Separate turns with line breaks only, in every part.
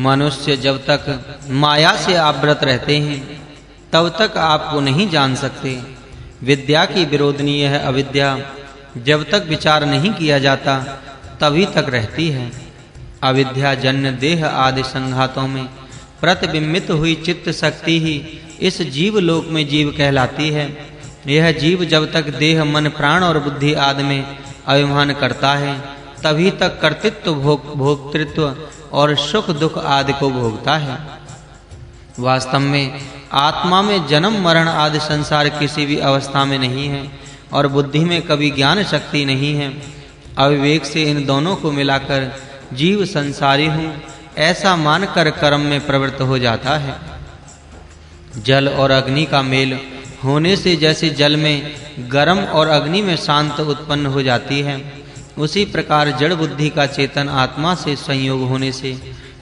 मनुष्य जब तक माया से आवृत रहते हैं तब तक आपको नहीं जान सकते। विद्या की विरोधनी है अविद्या जब तक विचार नहीं किया जाता तभी तक रहती है। अविद्या जन्य देह आदि संघातों में प्रतिबिंबित हुई चित्त शक्ति ही इस जीव लोक में जीव कहलाती है। यह जीव जब तक देह मन प्राण और बुद्धि आदि में अभिमान करता है तभी तक कर्तृत्व भोक्तृत्व और सुख दुख आदि को भोगता है। वास्तव में आत्मा में जन्म मरण आदि संसार किसी भी अवस्था में नहीं है और बुद्धि में कभी ज्ञान शक्ति नहीं है। अविवेक से इन दोनों को मिलाकर जीव संसारी हूँ ऐसा मानकर कर्म में प्रवृत्त हो जाता है। जल और अग्नि का मेल होने से जैसे जल में गर्म और अग्नि में शांत उत्पन्न हो जाती है, उसी प्रकार जड़ बुद्धि का चेतन आत्मा से संयोग होने से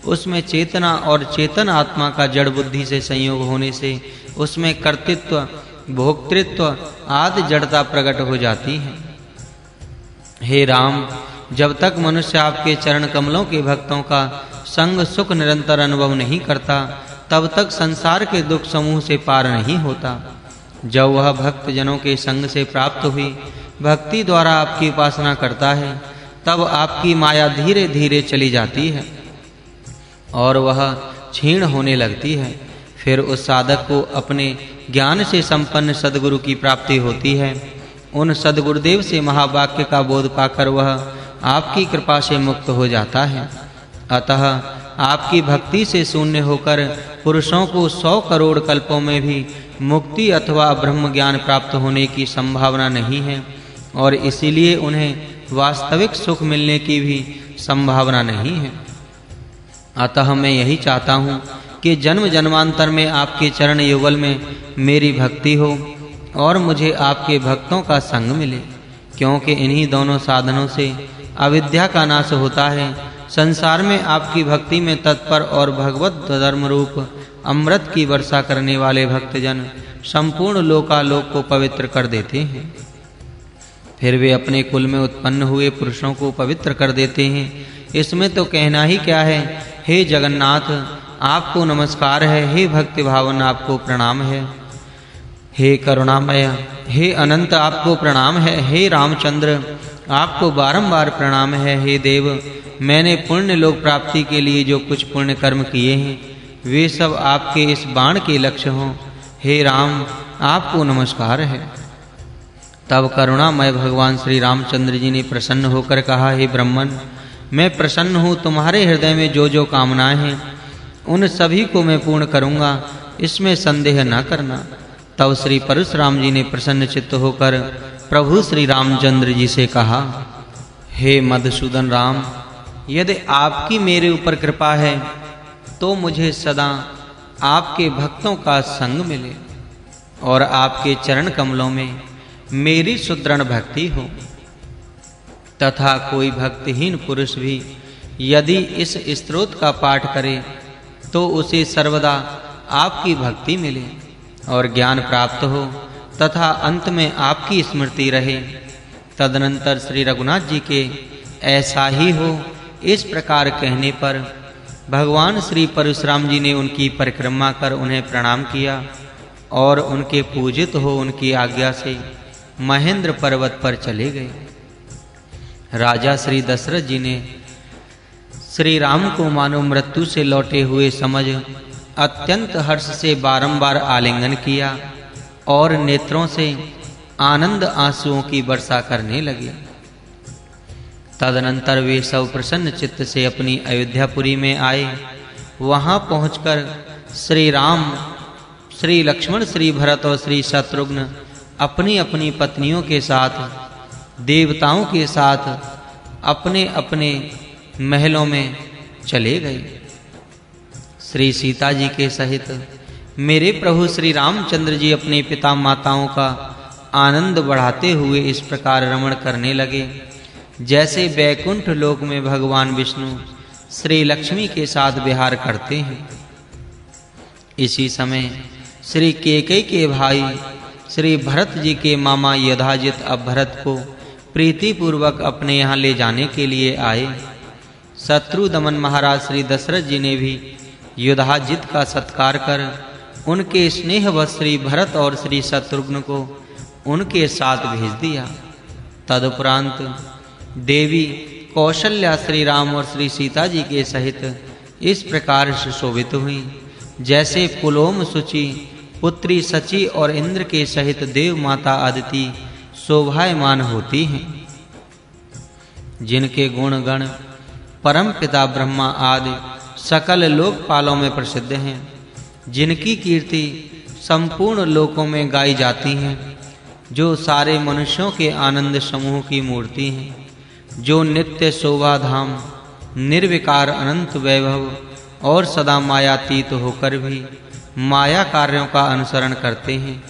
उसमें चेतना और चेतन आत्मा का जड़ बुद्धि से संयोग होने से उसमें कर्तृत्व भोक्तृत्व आदि जड़ता प्रकट हो जाती है। हे राम, जब तक मनुष्य आपके चरण कमलों के भक्तों का संग सुख निरंतर अनुभव नहीं करता तब तक संसार के दुख समूह से पार नहीं होता। जब वह भक्त जनों के संग से प्राप्त हुई भक्ति द्वारा आपकी उपासना करता है तब आपकी माया धीरे धीरे चली जाती है और वह क्षीण होने लगती है। फिर उस साधक को अपने ज्ञान से संपन्न सद्गुरु की प्राप्ति होती है। उन सद्गुरुदेव से महावाक्य का बोध पाकर वह आपकी कृपा से मुक्त हो जाता है। अतः आपकी भक्ति से शून्य होकर पुरुषों को 100 करोड़ कल्पों में भी मुक्ति अथवा ब्रह्म ज्ञान प्राप्त होने की संभावना नहीं है और इसीलिए उन्हें वास्तविक सुख मिलने की भी संभावना नहीं है। अतः मैं यही चाहता हूँ कि जन्म जन्मांतर में आपके चरण युगल में मेरी भक्ति हो और मुझे आपके भक्तों का संग मिले, क्योंकि इन्हीं दोनों साधनों से अविद्या का नाश होता है। संसार में आपकी भक्ति में तत्पर और भगवत धर्म रूप अमृत की वर्षा करने वाले भक्तजन संपूर्ण लोकालोक को पवित्र कर देते हैं। फिर वे अपने कुल में उत्पन्न हुए पुरुषों को पवित्र कर देते हैं। इसमें तो कहना ही क्या है। हे जगन्नाथ, आपको नमस्कार है। हे भक्ति भावन, आपको प्रणाम है। हे करुणामय, हे अनंत, आपको प्रणाम है। हे रामचंद्र, आपको बारंबार प्रणाम है। हे देव, मैंने पुण्य लोक प्राप्ति के लिए जो कुछ पुण्य कर्म किए हैं वे सब आपके इस बाण के लक्ष्य हों। हे राम, आपको नमस्कार है। तब करुणामय भगवान श्री रामचंद्र जी ने प्रसन्न होकर कहा, हे ब्रह्मन, मैं प्रसन्न हूँ। तुम्हारे हृदय में जो जो कामनाएं हैं उन सभी को मैं पूर्ण करूँगा, इसमें संदेह न करना। तब श्री परशुराम जी ने प्रसन्न चित्त होकर प्रभु श्री रामचंद्र जी से कहा, हे मधुसूदन राम, यदि आपकी मेरे ऊपर कृपा है तो मुझे सदा आपके भक्तों का संग मिले और आपके चरण कमलों में मेरी सुदृढ़ भक्ति हो तथा कोई भक्तिहीन पुरुष भी यदि इस स्तोत्र का पाठ करे तो उसे सर्वदा आपकी भक्ति मिले और ज्ञान प्राप्त हो तथा अंत में आपकी स्मृति रहे। तदनंतर श्री रघुनाथ जी के ऐसा ही हो, इस प्रकार कहने पर भगवान श्री परशुराम जी ने उनकी परिक्रमा कर उन्हें प्रणाम किया और उनके पूजित हो उनकी आज्ञा से महेंद्र पर्वत पर चले गए। राजा श्री दशरथ जी ने श्री राम को मानो मृत्यु से लौटे हुए समझ अत्यंत हर्ष से बारंबार आलिंगन किया और नेत्रों से आनंद आंसुओं की वर्षा करने लगे। तदनंतर वे सब प्रसन्न चित्त से अपनी अयोध्यापुरी में आए। वहां पहुंचकर श्री राम, श्री लक्ष्मण, श्री भरत और श्री शत्रुघ्न अपनी अपनी पत्नियों के साथ, देवताओं के साथ अपने अपने महलों में चले गए। श्री सीता जी के सहित मेरे प्रभु श्री रामचंद्र जी अपने पिता माताओं का आनंद बढ़ाते हुए इस प्रकार रमण करने लगे जैसे वैकुंठ लोक में भगवान विष्णु श्री लक्ष्मी के साथ विहार करते हैं। इसी समय श्री केकई के भाई श्री भरत जी के मामा यधाजित अब भरत को प्रीति पूर्वक अपने यहाँ ले जाने के लिए आए। शत्रु दमन महाराज श्री दशरथ जी ने भी युधाजित का सत्कार कर उनके स्नेहवश श्री भरत और श्री शत्रुघ्न को उनके साथ भेज दिया। तदुपरांत देवी कौशल्या श्री राम और श्री सीता जी के सहित इस प्रकार सुशोभित हुई जैसे पुलोम सुचि पुत्री सची और इंद्र के सहित देव माता अदिति शोभायमान होती हैं, जिनके गुण गण परम पिता ब्रह्मा आदि सकल लोकपालों में प्रसिद्ध हैं, जिनकी कीर्ति संपूर्ण लोकों में गाई जाती है, जो सारे मनुष्यों के आनंद समूह की मूर्ति हैं, जो नित्य शोभा धाम निर्विकार अनंत वैभव और सदा मायातीत होकर भी माया कार्यों का अनुसरण करते हैं,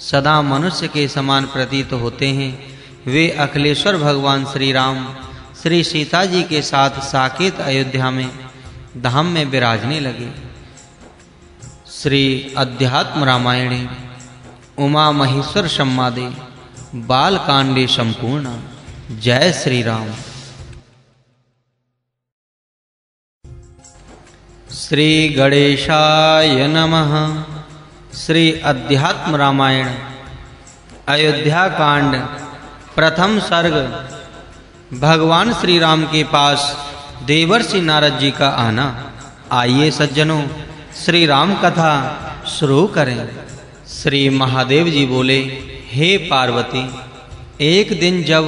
सदा मनुष्य के समान प्रतीत होते हैं, वे अखिलेश्वर भगवान श्री राम श्री सीता जी के साथ साकेत अयोध्या में धाम में विराजने लगे। श्री अध्यात्म रामायणे उमा महेश्वर संवादे बालकांडे संपूर्ण। जय श्री राम। श्री गणेशाय नमः। श्री अध्यात्म रामायण अयोध्या कांड प्रथम सर्ग। भगवान श्री राम के पास देवर्षि नारद जी का आना। आइए सज्जनों, श्री राम कथा शुरू करें। श्री महादेव जी बोले, हे पार्वती, एक दिन जब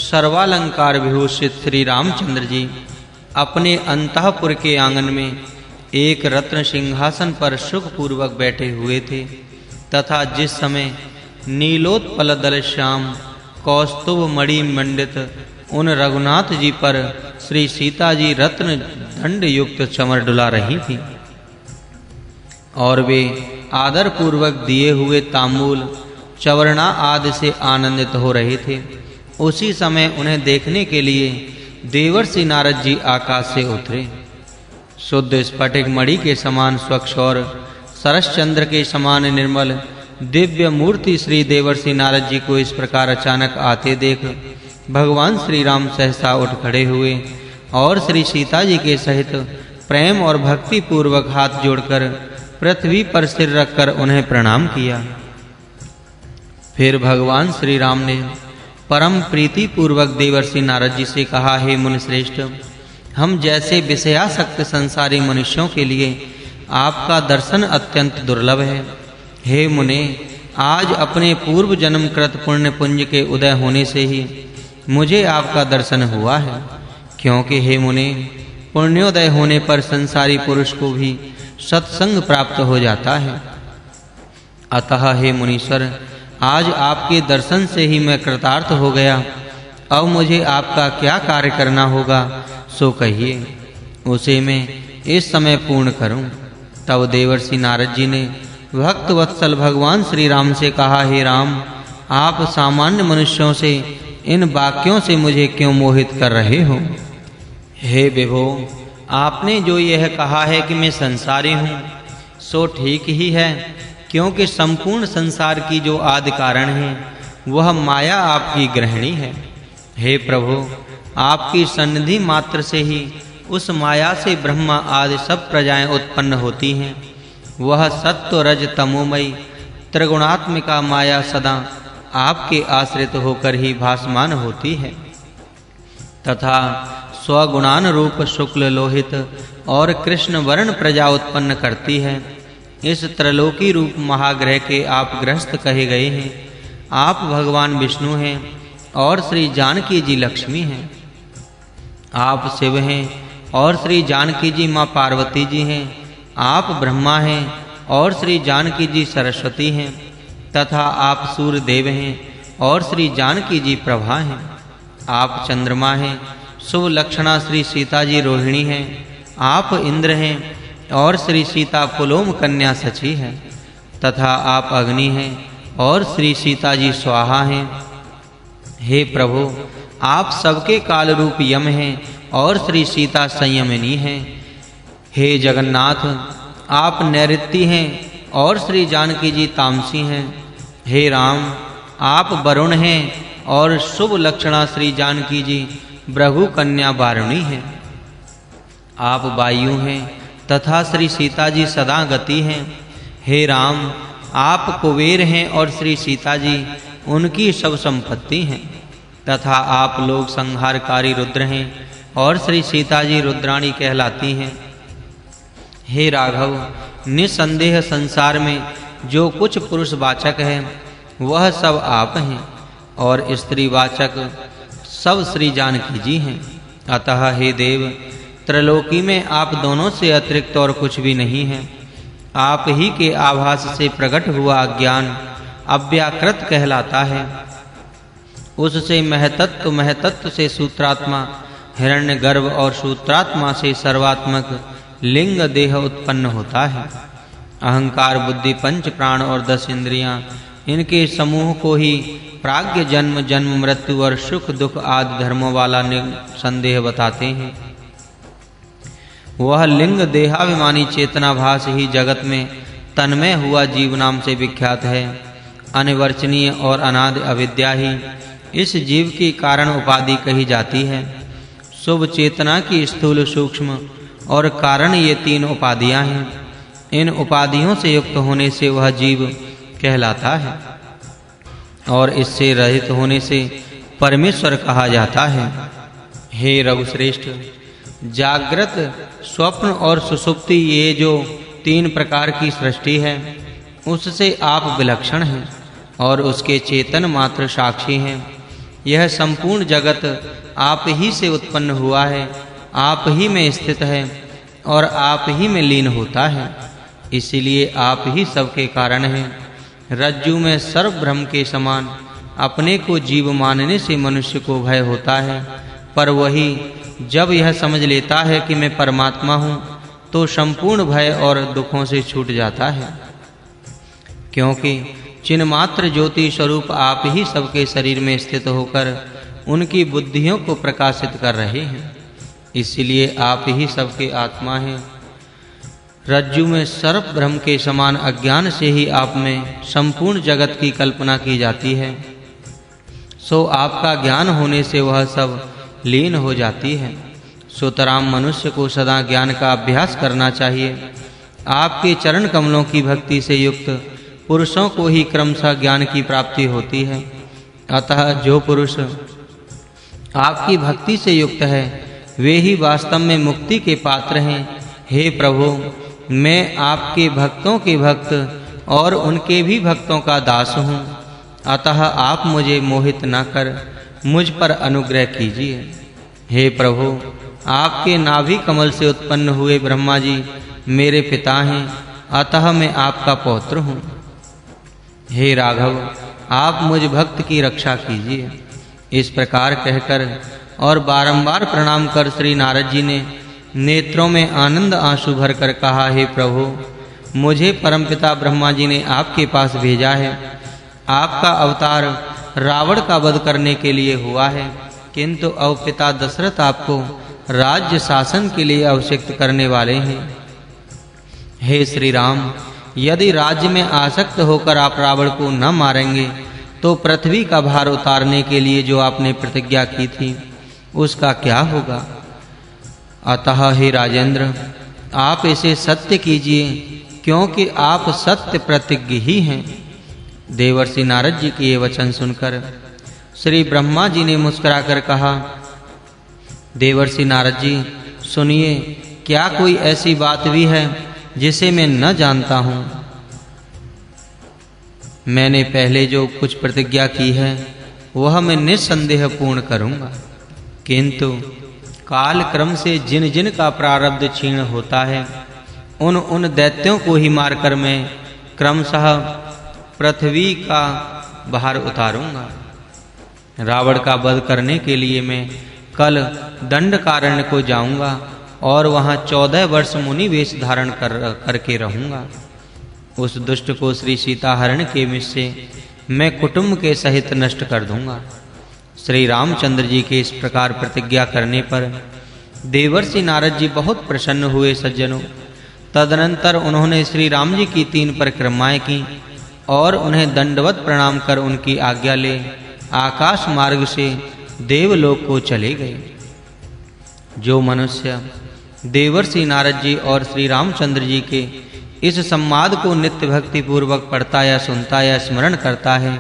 सर्वालंकार विभूषित श्री रामचंद्र जी अपने अंतःपुर के आंगन में एक रत्न सिंहासन पर सुखपूर्वक बैठे हुए थे तथा जिस समय नीलोत्पल दल श्याम कौस्तुभ मणि मंडित उन रघुनाथ जी पर श्री सीता जी रत्न दंड युक्त चमर डुला रही थी और वे आदर पूर्वक दिए हुए तांबूल चवरना आदि से आनंदित हो रहे थे, उसी समय उन्हें देखने के लिए देवर्षि नारद जी आकाश से उतरे। शुद्ध स्फटिक मणि के समान स्वच्छ और सरसचंद्र के समान निर्मल दिव्य मूर्ति श्री देवर्षि नारद जी को इस प्रकार अचानक आते देख भगवान श्री राम सहसा उठ खड़े हुए और श्री सीता जी के सहित प्रेम और भक्ति पूर्वक हाथ जोड़कर पृथ्वी पर सिर रखकर उन्हें प्रणाम किया। फिर भगवान श्री राम ने परम प्रीति पूर्वक देवर्षि नारद जी से कहा, हे मुनिश्रेष्ठ, हम जैसे विषयासक्त संसारी मनुष्यों के लिए आपका दर्शन अत्यंत दुर्लभ है। हे मुने, आज अपने पूर्व जन्म कृत पुण्य पुंज के उदय होने से ही मुझे आपका दर्शन हुआ है, क्योंकि हे मुने, पुण्योदय होने पर संसारी पुरुष को भी सत्संग प्राप्त हो जाता है। अतः हे मुनीश्वर, आज आपके दर्शन से ही मैं कृतार्थ हो गया। अब मुझे आपका क्या कार्य करना होगा सो कहिए, उसे मैं इस समय पूर्ण करूं। तब देवर्षि नारद जी ने भक्त वत्सल भगवान श्री राम से कहा, हे राम, आप सामान्य मनुष्यों से इन वाक्यों से मुझे क्यों मोहित कर रहे हो? हे विभो, आपने जो यह कहा है कि मैं संसारी हूँ, सो ठीक ही है, क्योंकि संपूर्ण संसार की जो आदि कारण है वह माया आपकी गृहिणी है। हे प्रभु, आपकी सन्निधि मात्र से ही उस माया से ब्रह्मा आदि सब प्रजाएं उत्पन्न होती हैं। वह सत्व रज तमोमयी त्रिगुणात्मिका माया सदा आपके आश्रित होकर ही भासमान होती है तथा स्वगुणान रूप शुक्ल लोहित और कृष्ण वर्ण प्रजा उत्पन्न करती है। इस त्रलोकी रूप महाग्रह के आप गृहस्थ कहे गए हैं। आप भगवान विष्णु हैं और श्री जानकी जी लक्ष्मी हैं। आप शिव हैं और श्री जानकी जी माँ पार्वती जी हैं। आप ब्रह्मा हैं और श्री जानकी जी सरस्वती हैं तथा आप सूर्य देव हैं और श्री जानकी जी प्रभा हैं। आप चंद्रमा हैं, शुभ लक्षणा श्री सीता जी रोहिणी हैं। आप इंद्र हैं और श्री सीता पुलोम कन्या सची है तथा आप अग्नि हैं और श्री सीता जी स्वाहा हैं। हे प्रभु, आप सबके काल रूप यम हैं और श्री सीता संयमिनी हैं। हे जगन्नाथ, आप नैऋत्य हैं और श्री जानकी जी तामसी हैं। हे राम, आप वरुण हैं और शुभ लक्षणा श्री जानकी जी भृगु कन्या वारुणी हैं। आप वायु हैं तथा श्री सीता जी सदा गति हैं। हे राम, आप कुबेर हैं और श्री सीता जी उनकी सब संपत्ति हैं, तथा आप लोग संहारकारी रुद्र हैं और श्री सीता जी रुद्राणी कहलाती हैं। हे राघव, निसंदेह संसार में जो कुछ पुरुष वाचक है वह सब आप हैं, और स्त्री वाचक सब श्री जानकी जी हैं। अतः हे देव, त्रिलोकी में आप दोनों से अतिरिक्त और कुछ भी नहीं है। आप ही के आभास से प्रकट हुआ ज्ञान अव्याकृत कहलाता है। उससे महतत्व से सूत्रात्मा हिरण्यगर्भ और सूत्रात्मा से सर्वात्मक लिंग देह उत्पन्न होता है। अहंकार, बुद्धि, पंच प्राण और 10 इंद्रियां, इनके समूह को ही प्राज्ञ जन्म, जन्म, मृत्यु और सुख दुख आदि धर्मों वाला संदेह बताते हैं। वह लिंग देहाभिमानी चेतनाभास ही जगत में तन्मय हुआ जीव नाम से विख्यात है। अनिवर्चनीय और अनादि अविद्या ही इस जीव की कारण उपाधि कही जाती है। शुभ चेतना की स्थूल, सूक्ष्म और कारण, ये 3 उपाधियां हैं। इन उपाधियों से युक्त होने से वह जीव कहलाता है, और इससे रहित होने से परमेश्वर कहा जाता है। हे रघुश्रेष्ठ, जागृत, स्वप्न और सुषुप्ति, ये जो 3 प्रकार की सृष्टि है, उससे आप विलक्षण हैं और उसके चेतन मात्र साक्षी हैं। यह संपूर्ण जगत आप ही से उत्पन्न हुआ है, आप ही में स्थित है और आप ही में लीन होता है। इसीलिए आप ही सबके कारण हैं। रज्जु में सर्व भ्रम के समान अपने को जीव मानने से मनुष्य को भय होता है, पर वही जब यह समझ लेता है कि मैं परमात्मा हूँ, तो संपूर्ण भय और दुखों से छूट जाता है। क्योंकि चिन्मात्र ज्योति स्वरूप आप ही सबके शरीर में स्थित होकर उनकी बुद्धियों को प्रकाशित कर रहे हैं। इसलिए आप ही सबके आत्मा हैं। रज्जु में सर्प भ्रम के समान अज्ञान से ही आप में संपूर्ण जगत की कल्पना की जाती है, सो आपका ज्ञान होने से वह सब लीन हो जाती है। सुतराम मनुष्य को सदा ज्ञान का अभ्यास करना चाहिए। आपके चरण कमलों की भक्ति से युक्त पुरुषों को ही क्रमशः ज्ञान की प्राप्ति होती है। अतः जो पुरुष आपकी भक्ति से युक्त है, वे ही वास्तव में मुक्ति के पात्र हैं। हे प्रभु, मैं आपके भक्तों के भक्त और उनके भी भक्तों का दास हूँ। अतः आप मुझे मोहित न कर मुझ पर अनुग्रह कीजिए। हे प्रभु, आपके नाभि कमल से उत्पन्न हुए ब्रह्मा जी मेरे पिता हैं, अतः मैं आपका पौत्र हूँ। हे राघव, आप मुझ भक्त की रक्षा कीजिए। इस प्रकार कहकर और बारंबार प्रणाम कर श्री नारद जी ने नेत्रों में आनंद आंसू भरकर कहा, हे प्रभु, मुझे परमपिता ब्रह्मा जी ने आपके पास भेजा है। आपका अवतार रावण का वध करने के लिए हुआ है, किंतु अब पिता दशरथ आपको राज्य शासन के लिए अभिषिक्त करने वाले हैं। हे श्री राम, यदि राज्य में आसक्त होकर आप रावण को न मारेंगे, तो पृथ्वी का भार उतारने के लिए जो आपने प्रतिज्ञा की थी, उसका क्या होगा? अतः हे राजेंद्र, आप इसे सत्य कीजिए, क्योंकि आप सत्य प्रतिज्ञ ही हैं। देवर्षि नारद जी के ये वचन सुनकर श्री ब्रह्मा जी ने मुस्कुराकर कहा, देवर्षि नारद जी, सुनिए, क्या कोई ऐसी बात भी है जिसे मैं न जानता हूँ? मैंने पहले जो कुछ प्रतिज्ञा की है वह मैं निस्संदेह पूर्ण करूँगा, किंतु काल क्रम से जिन जिन का प्रारब्ध क्षीण होता है, उन दैत्यों को ही मारकर मैं क्रमशः पृथ्वी का भार उतारूंगा। रावण का वध करने के लिए मैं कल दंडकारण्य को जाऊंगा और वहां 14 वर्ष मुनि वेश धारण करके रहूंगा। उस दुष्ट को श्री सीताहरण के विष से मैं कुटुंब के सहित नष्ट कर दूंगा। श्री रामचंद्र जी के इस प्रकार प्रतिज्ञा करने पर देवर्षि नारद जी बहुत प्रसन्न हुए। सज्जनों, तदनंतर उन्होंने श्री राम जी की 3 परिक्रमाएं की और उन्हें दंडवत प्रणाम कर उनकी आज्ञा ले आकाश मार्ग से देवलोक को चले गए। जो मनुष्य देवर्षि नारद जी और श्री रामचंद्र जी के इस संवाद को नित्य भक्ति पूर्वक पढ़ता या सुनता या स्मरण करता है,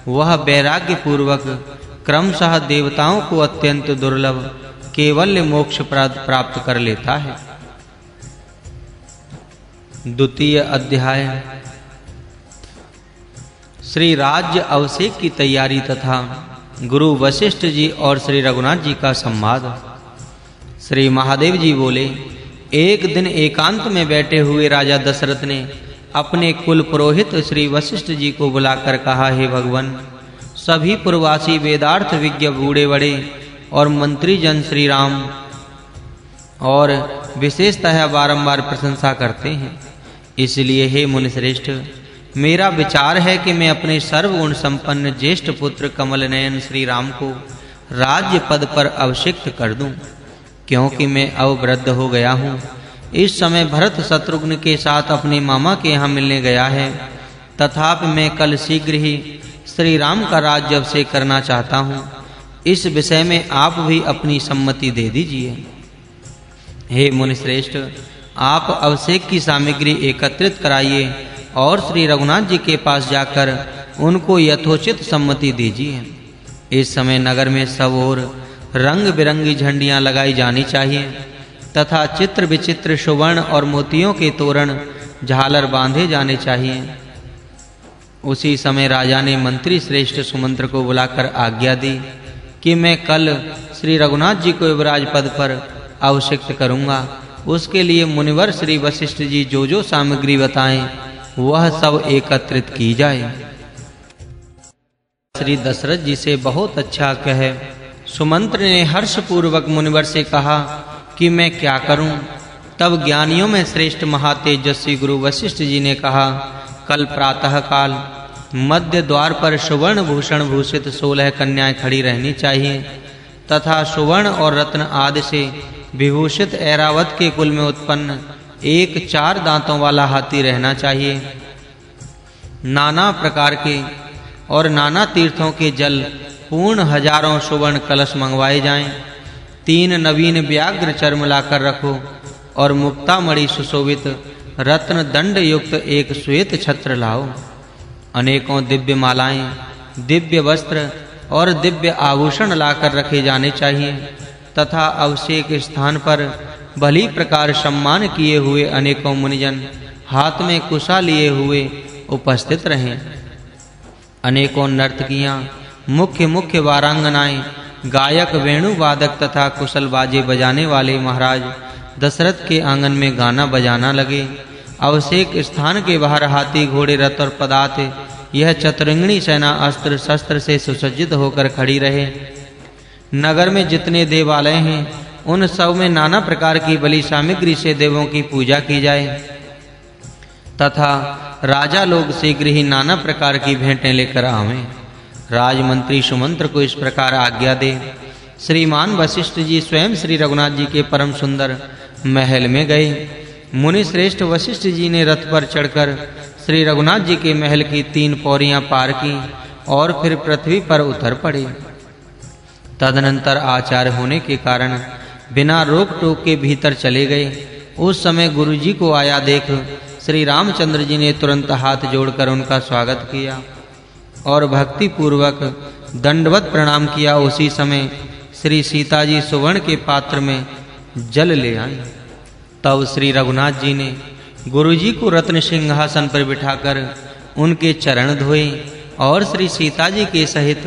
वह वैराग्य पूर्वक क्रमशः देवताओं को अत्यंत दुर्लभ केवल मोक्ष प्राप्त कर लेता है। द्वितीय अध्याय श्री राज्य अभिषेक की तैयारी तथा गुरु वशिष्ठ जी और श्री रघुनाथ जी का संवाद। श्री महादेव जी बोले, एक दिन एकांत में बैठे हुए राजा दशरथ ने अपने कुल पुरोहित श्री वशिष्ठ जी को बुलाकर कहा, हे भगवान, सभी पूर्ववासी वेदार्थ विज्ञ बूढ़े बड़े और मंत्री जन श्री राम और विशेषतः बारंबार प्रशंसा करते हैं। इसलिए हे मुनिश्रेष्ठ, मेरा विचार है कि मैं अपने सर्वगुण संपन्न ज्येष्ठ पुत्र कमल नयन श्री राम को राज्य पद पर अभिषिक्त कर दूं, क्योंकि मैं अब वृद्ध हो गया हूँ। इस समय भरत शत्रुघ्न के साथ अपने मामा के यहाँ मिलने गया है, तथापि मैं कल शीघ्र ही श्री राम का राज्य अभिषेक करना चाहता हूँ। इस विषय में आप भी अपनी सम्मति दे दीजिए। हे मुनिश्रेष्ठ, आप अभिषेक की सामग्री एकत्रित कराइए और श्री रघुनाथ जी के पास जाकर उनको यथोचित सम्मति दीजिए। इस समय नगर में सब ओर रंग बिरंगी झंडियां लगाई जानी चाहिए तथा चित्र विचित्र सुवर्ण और मोतियों के तोरण झालर बांधे जाने चाहिए। उसी समय राजा ने मंत्री श्रेष्ठ सुमंत्र को बुलाकर आज्ञा दी कि मैं कल श्री रघुनाथ जी को युवराज पद पर अभिषिक्त करूंगा। उसके लिए मुनिवर श्री वशिष्ठ जी जो सामग्री बताएं, वह सब एकत्रित की जाए। श्री दशरथ जी से बहुत अच्छा कहे सुमंत्र ने हर्ष पूर्वक मुनिवर से कहा कि मैं क्या करूं। तब ज्ञानियों में श्रेष्ठ महातेजस्वी गुरु वशिष्ठ जी ने कहा, कल प्रातः काल मध्य द्वार पर सुवर्ण भूषण भूषित 16 कन्याएं खड़ी रहनी चाहिए तथा सुवर्ण और रत्न आदि से विभूषित ऐरावत के कुल में उत्पन्न एक 4 दांतों वाला हाथी रहना चाहिए। नाना प्रकार के और नाना तीर्थों के जल पूर्ण हजारों सुवर्ण कलश मंगवाए जाएं। 3 नवीन व्याघ्र चर्म लाकर रखो और मुक्तामणि सुशोभित रत्न दंड युक्त एक श्वेत छत्र लाओ। अनेकों दिव्य मालाएं, दिव्य वस्त्र और दिव्य आभूषण लाकर रखे जाने चाहिए तथा अभिषेक स्थान पर भली प्रकार सम्मान किए हुए अनेकों मुनिजन हाथ में कुशा लिए हुए उपस्थित रहें। अनेकों नर्तकियां, मुख्य वारांगनाएं, गायक, वेणु वादक तथा कुशल बाजे बजाने वाले महाराज दशरथ के आंगन में गाना बजाना लगे। अभिषेक स्थान के बाहर हाथी, घोड़े, रथ और पदात यह चतुरंगिणी सेना अस्त्र शस्त्र से सुसज्जित होकर खड़ी रहे। नगर में जितने देवालय हैं उन सब में नाना प्रकार की बलि सामग्री से देवों की पूजा की जाए तथा राजा लोग शीघ्र ही नाना प्रकार की भेंटें लेकर आवें। राजमंत्री सुमंत्र को इस प्रकार आज्ञा दे। श्रीमान वशिष्ठ जी स्वयं श्री रघुनाथ जी के परम सुंदर महल में गए। मुनि श्रेष्ठ वशिष्ठ जी ने रथ पर चढ़कर श्री रघुनाथ जी के महल की 3 पौड़ियां पार की और फिर पृथ्वी पर उतर पड़े। तदनंतर आचार्य होने के कारण बिना रोक टोक के भीतर चले गए। उस समय गुरुजी को आया देख श्री रामचंद्र जी ने तुरंत हाथ जोड़कर उनका स्वागत किया और भक्ति पूर्वक दंडवत प्रणाम किया। उसी समय श्री सीता जी सुवर्ण के पात्र में जल ले आई। तब श्री रघुनाथ जी ने गुरुजी को रत्न सिंहासन पर बिठाकर उनके चरण धोए और श्री सीता जी के सहित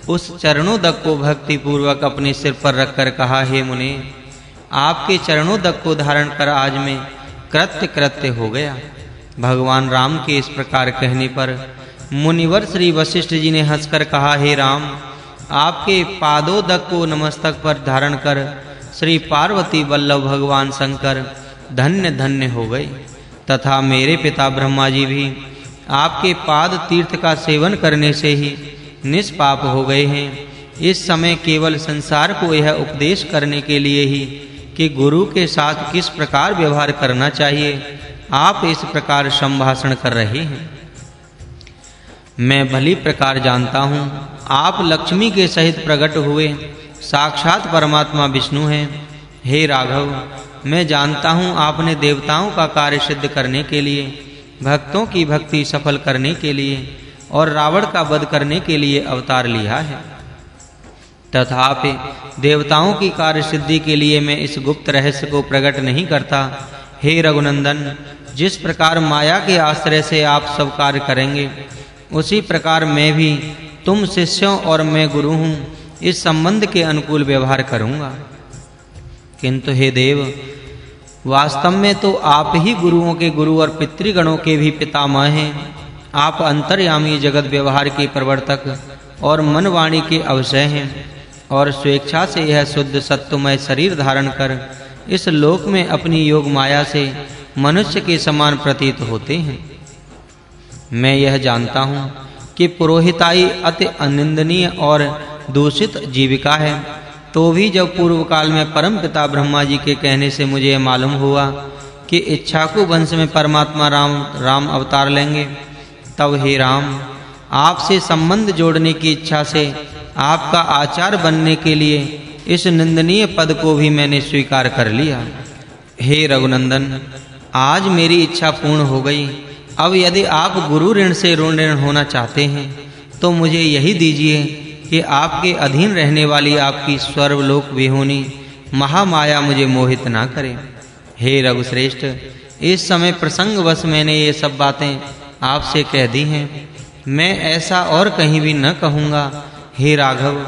उस चरणोदक को भक्ति पूर्वक अपने सिर पर रखकर कहा, हे मुने, आपके चरणोदक को धारण कर आज मैं कृत्य हो गया। भगवान राम के इस प्रकार कहने पर मुनिवर श्री वशिष्ठ जी ने हंसकर कहा, हे राम, आपके पादोदक को नमस्तक पर धारण कर श्री पार्वती वल्लभ भगवान शंकर धन्य धन्य हो गए तथा मेरे पिता ब्रह्मा जी भी आपके पाद तीर्थ का सेवन करने से ही निष्पाप हो गए हैं। इस समय केवल संसार को यह उपदेश करने के लिए ही कि गुरु के साथ किस प्रकार व्यवहार करना चाहिए आप इस प्रकार संभाषण कर रहे हैं। मैं भली प्रकार जानता हूँ आप लक्ष्मी के सहित प्रकट हुए साक्षात परमात्मा विष्णु हैं। हे राघव, मैं जानता हूँ आपने देवताओं का कार्य सिद्ध करने के लिए, भक्तों की भक्ति सफल करने के लिए और रावण का वध करने के लिए अवतार लिया है। तथापि देवताओं की कार्य सिद्धि के लिए मैं इस गुप्त रहस्य को प्रकट नहीं करता। हे रघुनंदन, जिस प्रकार माया के आश्रय से आप सब कार्य करेंगे, उसी प्रकार मैं भी तुम शिष्यों और मैं गुरु हूँ, इस संबंध के अनुकूल व्यवहार करूँगा। किंतु हे देव, वास्तव में तो आप ही गुरुओं के गुरु और पितृगणों के भी पितामह हैं। आप अंतर्यामी जगत व्यवहार के प्रवर्तक और मन वाणी के अवशय हैं और स्वेच्छा से यह शुद्ध सत्वमय शरीर धारण कर इस लोक में अपनी योग माया से मनुष्य के समान प्रतीत होते हैं। मैं यह जानता हूँ कि पुरोहिताई अति अनिंदनीय और दूषित जीविका है, तो भी जब पूर्व काल में परम पिता ब्रह्मा जी के कहने से मुझे यह मालूम हुआ कि इच्छाकु वंश में परमात्मा राम अवतार लेंगे, तब हे राम, आपसे संबंध जोड़ने की इच्छा से आपका आचार्य बनने के लिए इस निंदनीय पद को भी मैंने स्वीकार कर लिया। हे रघुनंदन, आज मेरी इच्छा पूर्ण हो गई। अब यदि आप गुरु ऋण से ऋण होना चाहते हैं तो मुझे यही दीजिए कि आपके अधीन रहने वाली आपकी स्वर्गलोक विहोनी महामाया मुझे मोहित ना करे। हे रघुश्रेष्ठ, इस समय प्रसंगवश मैंने ये सब बातें आपसे कह दी हैं, मैं ऐसा और कहीं भी न कहूँगा। हे राघव,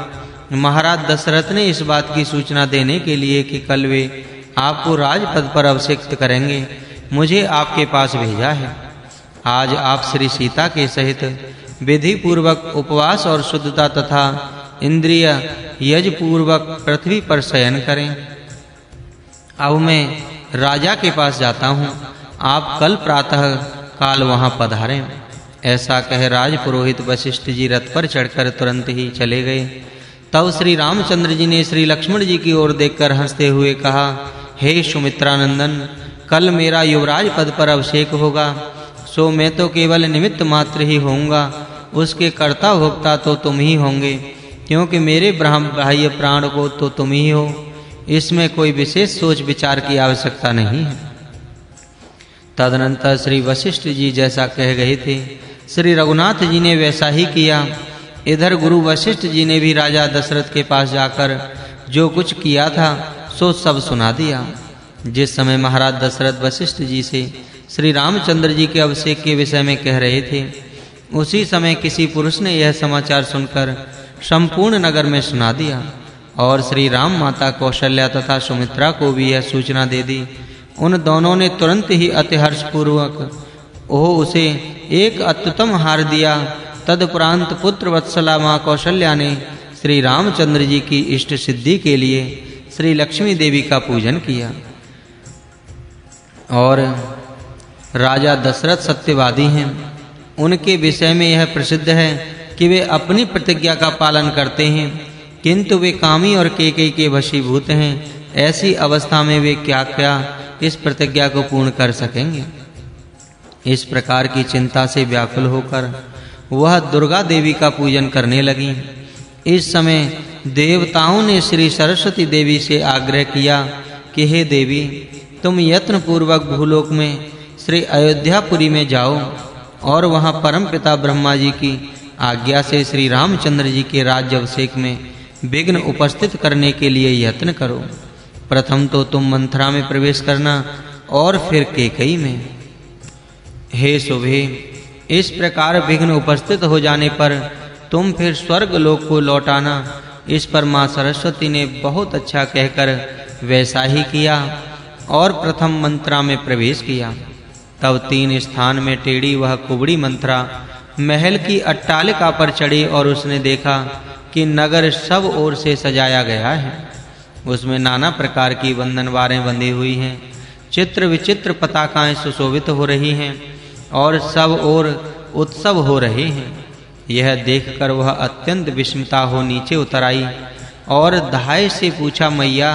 महाराज दशरथ ने इस बात की सूचना देने के लिए कि कल वे आपको राजपद पर अभिषिक्त करेंगे, मुझे आपके पास भेजा है। आज आप श्री सीता के सहित विधि पूर्वक उपवास और शुद्धता तथा इंद्रिय यज पूर्वक पृथ्वी पर शयन करें। अब मैं राजा के पास जाता हूँ, आप कल प्रातः काल वहाँ पधारें। ऐसा कह राज पुरोहित वशिष्ठ जी रथ पर चढ़कर तुरंत ही चले गए। तब श्री रामचंद्र जी ने श्री लक्ष्मण जी की ओर देखकर हंसते हुए कहा, हे सुमित्रानंदन, कल मेरा युवराज पद पर अभिषेक होगा, सो मैं तो केवल निमित्त मात्र ही होऊंगा, उसके कर्ता भोक्ता तो तुम ही होंगे, क्योंकि मेरे बाह्य प्राण को तो तुम ही हो। इसमें कोई विशेष सोच विचार की आवश्यकता नहीं है। तदनंतर श्री वशिष्ठ जी जैसा कह गए थे, श्री रघुनाथ जी ने वैसा ही किया। इधर गुरु वशिष्ठ जी ने भी राजा दशरथ के पास जाकर जो कुछ किया था सो सब सुना दिया। जिस समय महाराज दशरथ वशिष्ठ जी से श्री रामचंद्र जी के अभिषेक के विषय में कह रहे थे, उसी समय किसी पुरुष ने यह समाचार सुनकर संपूर्ण नगर में सुना दिया और श्री राम माता कौशल्या तथा सुमित्रा को भी यह सूचना दे दी। उन दोनों ने तुरंत ही अति हर्षपूर्वक उसे एक अत्युत्तम हार दिया। तदुपरांत पुत्र वत्सला माँ कौशल्या ने श्री रामचंद्र जी की इष्ट सिद्धि के लिए श्री लक्ष्मी देवी का पूजन किया। और राजा दशरथ सत्यवादी हैं, उनके विषय में यह प्रसिद्ध है कि वे अपनी प्रतिज्ञा का पालन करते हैं, किंतु वे कामी और केकई के वशीभूत हैं। ऐसी अवस्था में वे क्या इस प्रतिज्ञा को पूर्ण कर सकेंगे। इस प्रकार की चिंता से व्याकुल होकर वह दुर्गा देवी का पूजन करने लगी। इस समय देवताओं ने श्री सरस्वती देवी से आग्रह किया कि हे देवी, तुम यत्न पूर्वक भूलोक में श्री अयोध्यापुरी में जाओ और वहां परम पिता ब्रह्मा जी की आज्ञा से श्री रामचंद्र जी के राज्य अभिषेक में विघ्न उपस्थित करने के लिए यत्न करो। प्रथम तो तुम मंथरा में प्रवेश करना और फिर केकई में। हे शुभे, इस प्रकार विघ्न उपस्थित हो जाने पर तुम फिर स्वर्ग लोक को लौटाना। इस पर माँ सरस्वती ने बहुत अच्छा कहकर वैसा ही किया और प्रथम मंत्रा में प्रवेश किया। तब 3 स्थान में टेढ़ी वह कुबड़ी मंत्रा महल की अट्टालिका पर चढ़ी और उसने देखा कि नगर सब ओर से सजाया गया है। उसमें नाना प्रकार की वंदनवारें बंधी हुई हैं, चित्र विचित्र पताकाएं सुशोभित हो रही हैं और सब ओर उत्सव हो रहे हैं। यह देखकर वह अत्यंत विस्मिता हो नीचे उतर आई और धाय से पूछा, मैया,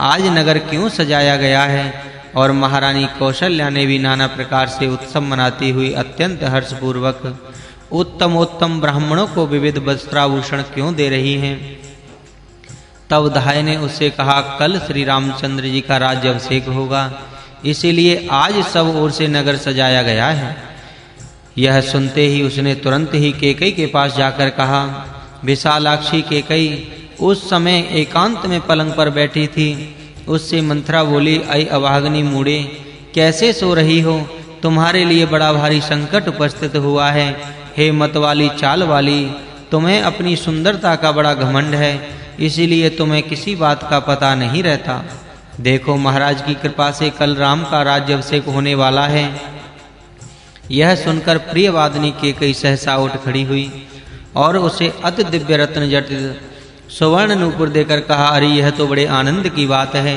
आज नगर क्यों सजाया गया है? और महारानी कौशल्या ने भी नाना प्रकार से उत्सव मनाती हुई अत्यंत हर्षपूर्वक उत्तम ब्राह्मणों को विविध वस्त्राभूषण क्यों दे रही हैं? तब धाय ने उससे कहा, कल श्री रामचंद्र जी का राज्य अभिषेक होगा, इसीलिए आज सब ओर से नगर सजाया गया है। यह सुनते ही उसने तुरंत ही केकई के पास जाकर कहा, विशालाक्षी केकई उस समय एकांत में पलंग पर बैठी थी। उससे मंथरा बोली, अय अभागनी मूढ़े, कैसे सो रही हो? तुम्हारे लिए बड़ा भारी संकट उपस्थित हुआ है। हे मतवाली चाल वाली, तुम्हें अपनी सुंदरता का बड़ा घमंड है, इसीलिए तुम्हें किसी बात का पता नहीं रहता। देखो, महाराज की कृपा से कल राम का राज्य अभिषेक होने वाला है। यह सुनकर प्रियवादिनी केकई सहसा उठ खड़ी हुई और उसे अति दिव्य रत्न जटित सुवर्ण नूपुर देकर कहा, अरे यह तो बड़े आनंद की बात है।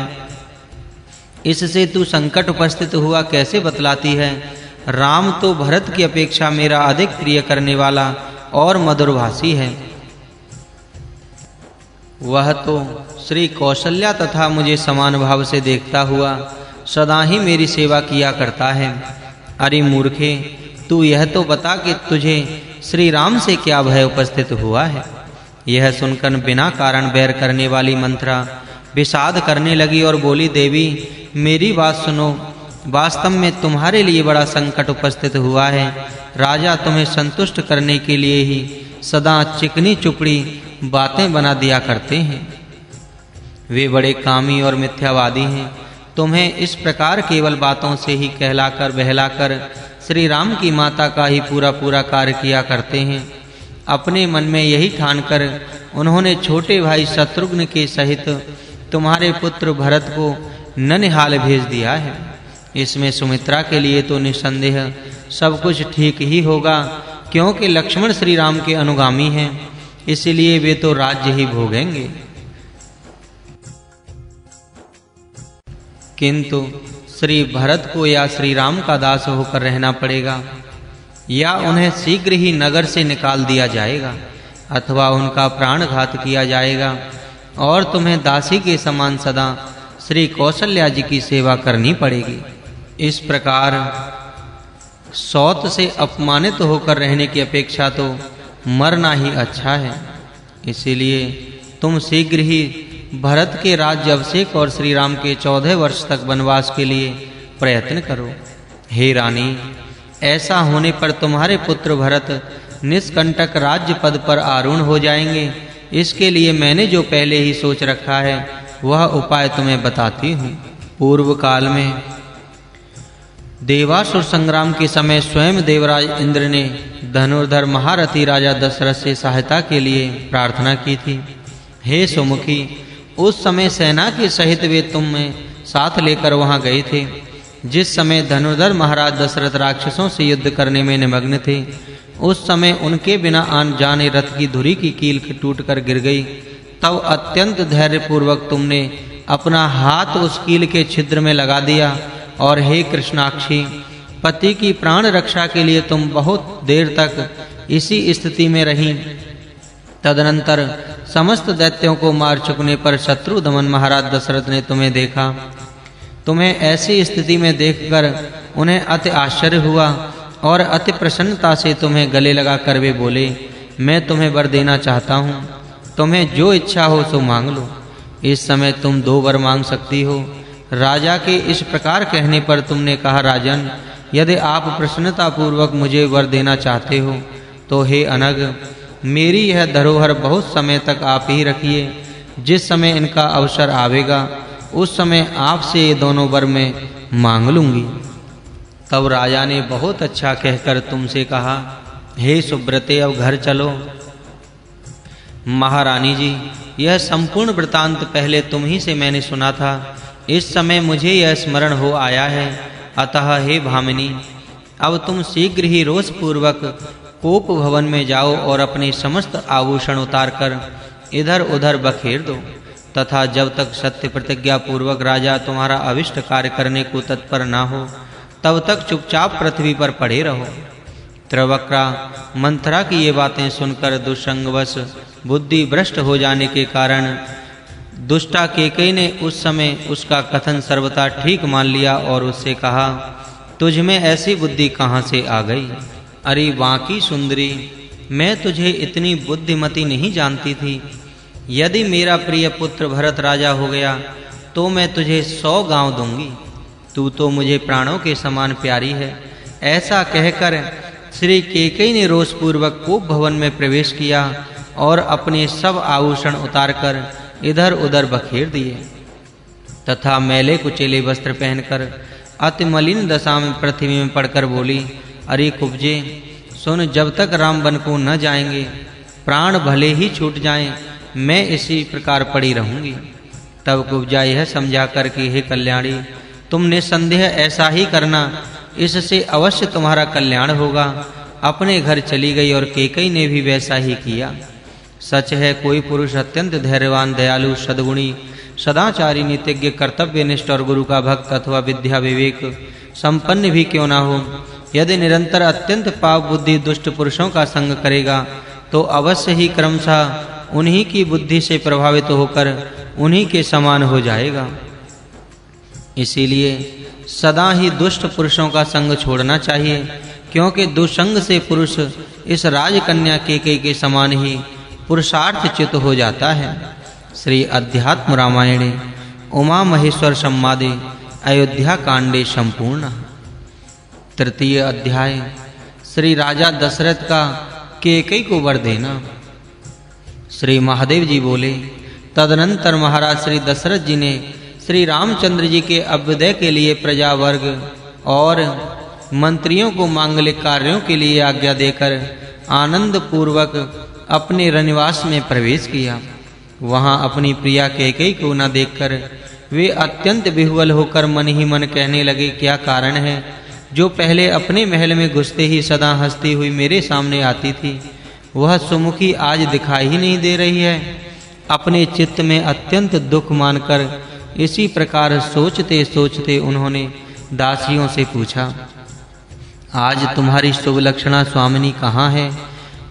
इससे तू संकट उपस्थित हुआ कैसे बतलाती है? राम तो भरत की अपेक्षा मेरा अधिक प्रिय करने वाला और मधुरभाषी है। वह तो श्री कौशल्या तथा मुझे समान भाव से देखता हुआ सदा ही मेरी सेवा किया करता है। अरे मूर्खे, तू यह तो बता कि तुझे श्री राम से क्या भय उपस्थित हुआ है? यह सुनकर बिना कारण बैर करने वाली मंथरा विषाद करने लगी और बोली, देवी मेरी बात सुनो, वास्तव में तुम्हारे लिए बड़ा संकट उपस्थित हुआ है। राजा तुम्हें संतुष्ट करने के लिए ही सदा चिकनी चुपड़ी बातें बना दिया करते हैं। वे बड़े कामी और मिथ्यावादी हैं। तुम्हें इस प्रकार केवल बातों से ही कहलाकर बहलाकर श्री राम की माता का ही पूरा पूरा कार्य किया करते हैं। अपने मन में यही ठानकर उन्होंने छोटे भाई शत्रुघ्न के सहित तुम्हारे पुत्र भरत को ननिहाल भेज दिया है। इसमें सुमित्रा के लिए तो निसंदेह सब कुछ ठीक ही होगा, क्योंकि लक्ष्मण श्री राम के अनुगामी हैं, इसलिए वे तो राज्य ही भोगेंगे। किंतु श्री भरत को या श्री राम का दास होकर रहना पड़ेगा, या उन्हें शीघ्र ही नगर से निकाल दिया जाएगा, अथवा उनका प्राणघात किया जाएगा और तुम्हें दासी के समान सदा श्री कौशल्या जी की सेवा करनी पड़ेगी। इस प्रकार सौत से अपमानित होकर रहने की अपेक्षा तो मरना ही अच्छा है। इसीलिए तुम शीघ्र ही भरत के राज्य अभिषेक और श्री राम के 14 वर्ष तक वनवास के लिए प्रयत्न करो। हे रानी, ऐसा होने पर तुम्हारे पुत्र भरत निष्कंटक राज्य पद पर आरूढ़ हो जाएंगे। इसके लिए मैंने जो पहले ही सोच रखा है वह उपाय तुम्हें बताती हूँ। पूर्व काल में देवासुर संग्राम के समय स्वयं देवराज इंद्र ने धनुर्धर महारथी राजा दशरथ से सहायता के लिए प्रार्थना की थी। हे सुमुखी, उस समय सेना के सहित वे तुम्हें साथ लेकर वहां गए थे। जिस समय धनुर्धर महाराज दशरथ राक्षसों से युद्ध करने में निमग्न थे, उस समय उनके बिना आन जाने रथ की धुरी की कील टूटकर गिर गई। तब अत्यंत धैर्यपूर्वक तुमने अपना हाथ उस कील के छिद्र में लगा दिया और हे कृष्णाक्षी, पति की प्राण रक्षा के लिए तुम बहुत देर तक इसी स्थिति में रही। तदनंतर समस्त दैत्यों को मार चुकने पर शत्रु दमन महाराज दशरथ ने तुम्हें देखा। तुम्हें ऐसी स्थिति में देखकर उन्हें अति आश्चर्य हुआ और अति प्रसन्नता से तुम्हें गले लगाकर वे बोले, मैं तुम्हें वर देना चाहता हूँ, तुम्हें जो इच्छा हो सो मांग लो। इस समय तुम 2 वर मांग सकती हो। राजा के इस प्रकार कहने पर तुमने कहा, राजन, यदि आप प्रसन्नता पूर्वक मुझे वर देना चाहते हो तो हे अनग, मेरी यह धरोहर बहुत समय तक आप ही रखिए। जिस समय इनका अवसर आवेगा उस समय आपसे ये दोनों वर मैं मांग लूंगी। तब राजा ने बहुत अच्छा कहकर तुमसे कहा, हे सुब्रते, अब घर चलो। महारानी जी, यह संपूर्ण वृतांत पहले तुम ही से मैंने सुना था। इस समय मुझे यह स्मरण हो आया है। अतः हे भामिनी, अब तुम शीघ्र ही रोष पूर्वक कोप भवन में जाओ और अपने समस्त आभूषण उतारकर इधर उधर बखेर दो, तथा जब तक सत्य प्रतिज्ञा पूर्वक राजा तुम्हारा अविष्ट कार्य करने को तत्पर ना हो, तब तक चुपचाप पृथ्वी पर पड़े रहो। त्रिवक्रा मंथरा की ये बातें सुनकर दुष्संगवश बुद्धि भ्रष्ट हो जाने के कारण दुष्टा केकई ने उस समय उसका कथन सर्वथा ठीक मान लिया और उससे कहा, तुझ में ऐसी बुद्धि कहाँ से आ गई? अरे बाकी सुंदरी, मैं तुझे इतनी बुद्धिमती नहीं जानती थी। यदि मेरा प्रिय पुत्र भरत राजा हो गया तो मैं तुझे 100 गांव दूंगी। तू तो मुझे प्राणों के समान प्यारी है। ऐसा कहकर श्री कैकेयी ने रोषपूर्वक कूप भवन में प्रवेश किया और अपने सब आभूषण उतारकर इधर-उधर बखेर दिए तथा मैले कुचेले वस्त्र पहनकर अति मलिन दशा में पृथ्वी में पड़कर बोली, अरे कुब्जे सुन, जब तक राम वन को न जाएंगे प्राण भले ही छूट जाएं, मैं इसी प्रकार पड़ी रहूंगी। तब कुब्जा यह समझा कर कि हे कल्याणी, तुम निसंदेह ऐसा ही करना, इससे अवश्य तुम्हारा कल्याण होगा। अपने घर चली गई और कैकेयी ने भी वैसा ही किया। सच है, कोई पुरुष अत्यंत धैर्यवान, दयालु, सद्गुणी, सदाचारी, नीतिज्ञ, कर्तव्यनिष्ठ और गुरु का भक्त अथवा विद्या विवेक संपन्न भी क्यों ना हो, यदि निरंतर अत्यंत पाप बुद्धि दुष्ट पुरुषों का संग करेगा तो अवश्य ही क्रमशः उन्हीं की बुद्धि से प्रभावित होकर उन्हीं के समान हो जाएगा। इसीलिए सदा ही दुष्ट पुरुषों का संग छोड़ना चाहिए, क्योंकि दुसंग से पुरुष इस राजकन्या कैकेयी के समान ही पुरुषार्थ चित हो जाता है। श्री अध्यात्म रामायणे उमा महेश्वर संवादे अयोध्या कांडे संपूर्ण। तृतीय अध्याय श्री राजा दशरथ का कैकेयी को वर देना। श्री महादेव जी बोले, तदनंतर महाराज श्री दशरथ जी ने श्री रामचंद्र जी के अभ्युदय के लिए प्रजा वर्ग और मंत्रियों को मांगलिक कार्यों के लिए आज्ञा देकर आनंद पूर्वक अपने रनिवास में प्रवेश किया। वहां अपनी प्रिया कैकेयी को न देखकर वे अत्यंत विह्वल होकर मन ही मन कहने लगे, क्या कारण है जो पहले अपने महल में घुसते ही सदा हंसती हुई मेरे सामने आती थी, वह सुमुखी आज दिखाई ही नहीं दे रही है। अपने चित्त में अत्यंत दुख मानकर इसी प्रकार सोचते सोचते उन्होंने दासियों से पूछा, आज तुम्हारी शुभ लक्षणा स्वामिनी कहाँ है?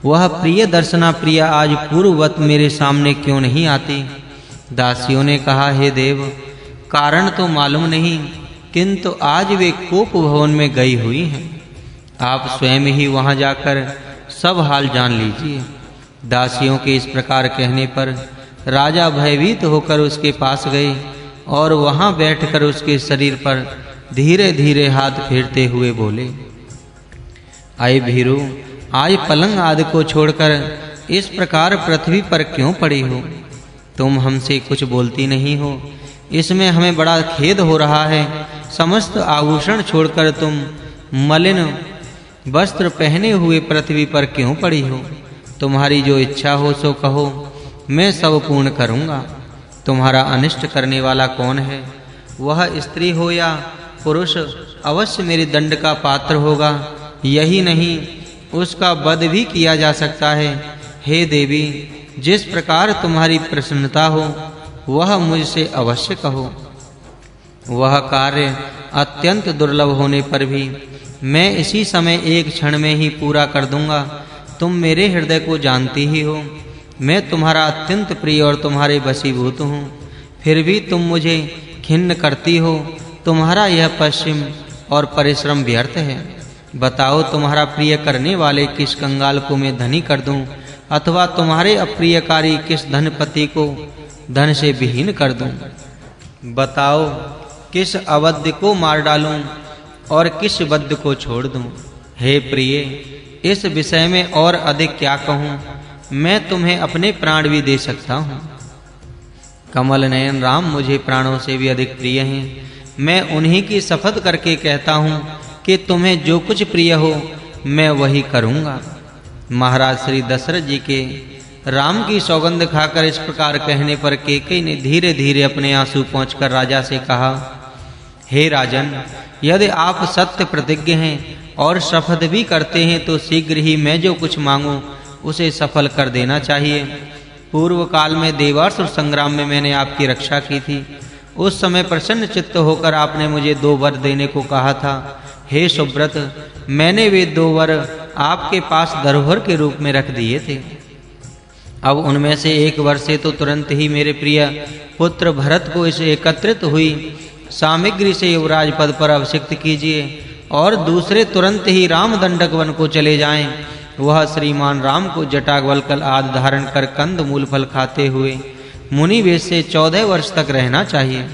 वह प्रिय दर्शना प्रिया आज पूर्ववत मेरे सामने क्यों नहीं आती? दासियों ने कहा, हे देव, कारण तो मालूम नहीं, किंतु आज वे कोप भवन में गई हुई हैं। आप स्वयं ही वहां जाकर सब हाल जान लीजिए। दासियों के इस प्रकार कहने पर राजा भयभीत होकर उसके पास गए और वहां बैठकर उसके शरीर पर धीरे-धीरे हाथ फेरते हुए बोले, आए भीरू, आज पलंग आदि को छोड़कर इस प्रकार पृथ्वी पर क्यों पड़ी हो? तुम हमसे कुछ बोलती नहीं हो, इसमें हमें बड़ा खेद हो रहा है। समस्त आभूषण छोड़कर तुम मलिन वस्त्र पहने हुए पृथ्वी पर क्यों पड़ी हो? तुम्हारी जो इच्छा हो सो कहो, मैं सब पूर्ण करूंगा। तुम्हारा अनिष्ट करने वाला कौन है? वह स्त्री हो या पुरुष अवश्य मेरे दंड का पात्र होगा। यही नहीं, उसका वध भी किया जा सकता है। हे देवी, जिस प्रकार तुम्हारी प्रसन्नता हो वह मुझसे अवश्य कहो। वह कार्य अत्यंत दुर्लभ होने पर भी मैं इसी समय एक क्षण में ही पूरा कर दूंगा। तुम मेरे हृदय को जानती ही हो, मैं तुम्हारा अत्यंत प्रिय और तुम्हारे वशीभूत हूँ, फिर भी तुम मुझे खिन्न करती हो। तुम्हारा यह पश्चिम और परिश्रम व्यर्थ है। बताओ, तुम्हारा प्रिय करने वाले किस कंगाल को मैं धनी कर दूं, अथवा तुम्हारे अप्रियकारी किस धनपति को धन से विहीन कर दूं? बताओ, किस अवध्य को मार डालूं और किस वध्य को छोड़ दूं? हे प्रिय, इस विषय में और अधिक क्या कहूं? मैं तुम्हें अपने प्राण भी दे सकता हूं। कमल नयन राम मुझे प्राणों से भी अधिक प्रिय हैं। मैं उन्हीं की शपथ करके कहता हूं कि तुम्हें जो कुछ प्रिय हो मैं वही करूंगा। महाराज श्री दशरथ जी के राम की सौगंध खाकर इस प्रकार कहने पर कैकेयी ने धीरे-धीरे अपने आंसू पोंछकर राजा से कहा, हे राजन, यदि आप सत्य प्रतिज्ञ हैं और शपथ भी करते हैं तो शीघ्र ही मैं जो कुछ मांगूं उसे सफल कर देना चाहिए। पूर्व काल में देवासुर संग्राम में मैंने आपकी रक्षा की थी। उस समय प्रसन्न चित्त होकर आपने मुझे 2 वर देने को कहा था। हे सुब्रत, मैंने वे 2 वर आपके पास धरोहर के रूप में रख दिए थे। अब उनमें से एक वर से तो तुरंत ही मेरे प्रिय पुत्र भरत को इस एकत्रित हुई सामग्री से युवराज पद पर अभिषिक्त कीजिए, और दूसरे तुरंत ही रामदंडक वन को चले जाएं वह श्रीमान राम को जटावल्कल आदि धारण कर कंद मूल फल खाते हुए मुनि वेश से 14 वर्ष तक रहना चाहिए।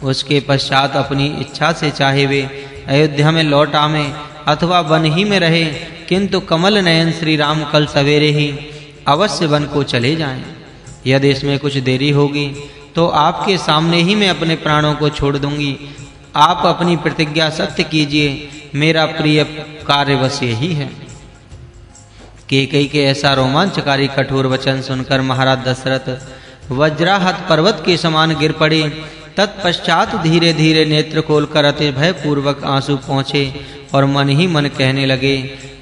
उसके पश्चात अपनी इच्छा से चाहे वे अयोध्या में लौट आवें अथवा वन ही में रहे, किंतु कमल नयन श्री राम कल सवेरे ही अवश्य वन को चले जाएं। यदि इसमें कुछ देरी होगी तो आपके सामने ही मैं अपने प्राणों को छोड़ दूंगी। आप अपनी प्रतिज्ञा सत्य कीजिए, मेरा प्रिय कार्य बस यही है। कैकेयी के ऐसा रोमांचकारी कठोर वचन सुनकर महाराज दशरथ वज्राहत पर्वत के समान गिर पड़े। तत्पश्चात धीरे धीरे नेत्र खोलकर अति भय पूर्वक आंसू पहुँचे और मन ही मन कहने लगे,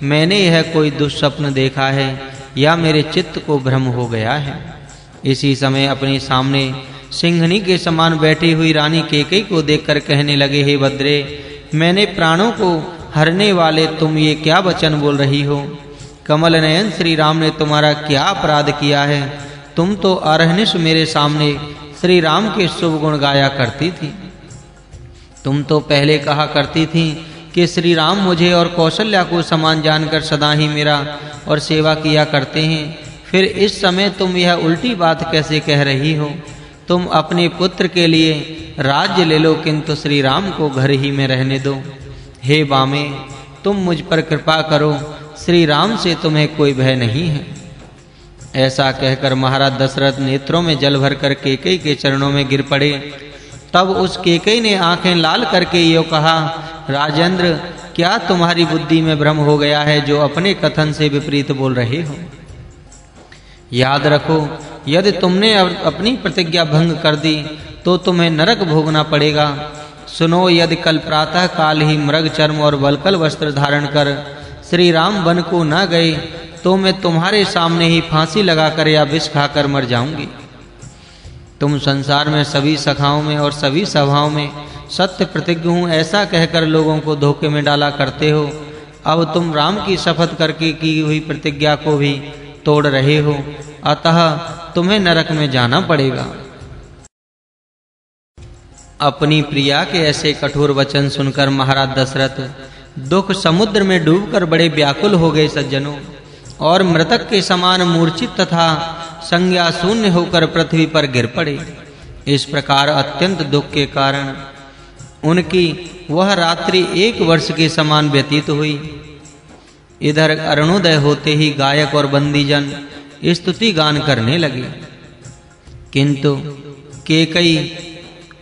मैंने यह कोई दुष्स्वप्न देखा है या मेरे चित्त को भ्रम हो गया है। इसी समय अपने सामने सिंहनी के समान बैठी हुई रानी कैकेयी को देखकर कहने लगे, हे भद्रे, मैंने प्राणों को हरने वाले तुम ये क्या वचन बोल रही हो? कमल नयन श्री राम ने तुम्हारा क्या अपराध किया है? तुम तो अरहनिश मेरे सामने श्री राम के शुभ गुण गाया करती थी। तुम तो पहले कहा करती थी कि श्री राम मुझे और कौशल्या को समान जानकर सदा ही मेरा और सेवा किया करते हैं। फिर इस समय तुम यह उल्टी बात कैसे कह रही हो? तुम अपने पुत्र के लिए राज्य ले लो, किंतु श्री राम को घर ही में रहने दो। हे बामे, तुम मुझ पर कृपा करो, श्री राम से तुम्हें कोई भय नहीं है। ऐसा कहकर महाराज दशरथ नेत्रों में जल भरकर कैकेयी के चरणों में गिर पड़े। तब उस कैकेयी ने आंखें लाल करके यो कहा, राजेंद्र, क्या तुम्हारी बुद्धि में भ्रम हो गया है जो अपने कथन से विपरीत बोल रहे हो? याद रखो, यदि तुमने अपनी प्रतिज्ञा भंग कर दी तो तुम्हें नरक भोगना पड़ेगा। सुनो, यदि कल प्रातः काल ही मृग चर्म और वल्कल वस्त्र धारण कर श्री राम वन को न गए तो मैं तुम्हारे सामने ही फांसी लगाकर या विष खाकर मर जाऊंगी। तुम संसार में सभी सखाओं में और सभी सभाओं में सत्य प्रतिज्ञ हूँ ऐसा कहकर लोगों को धोखे में डाला करते हो। अब तुम राम की शपथ करके की हुई प्रतिज्ञा को भी तोड़ रहे हो, अतः तुम्हें नरक में जाना पड़ेगा। अपनी प्रिया के ऐसे कठोर वचन सुनकर महाराज दशरथ दुख समुद्र में डूबकर बड़े व्याकुल हो गए सज्जनों, और मृतक के समान मूर्छित तथा संज्ञा शून्य होकर पृथ्वी पर गिर पड़े। इस प्रकार अत्यंत दुख के कारण उनकी वह रात्रि 1 वर्ष के समान व्यतीत हुई। इधर अरुणोदय होते ही गायक और बंदीजन स्तुति गान करने लगे, किंतु कैकेयी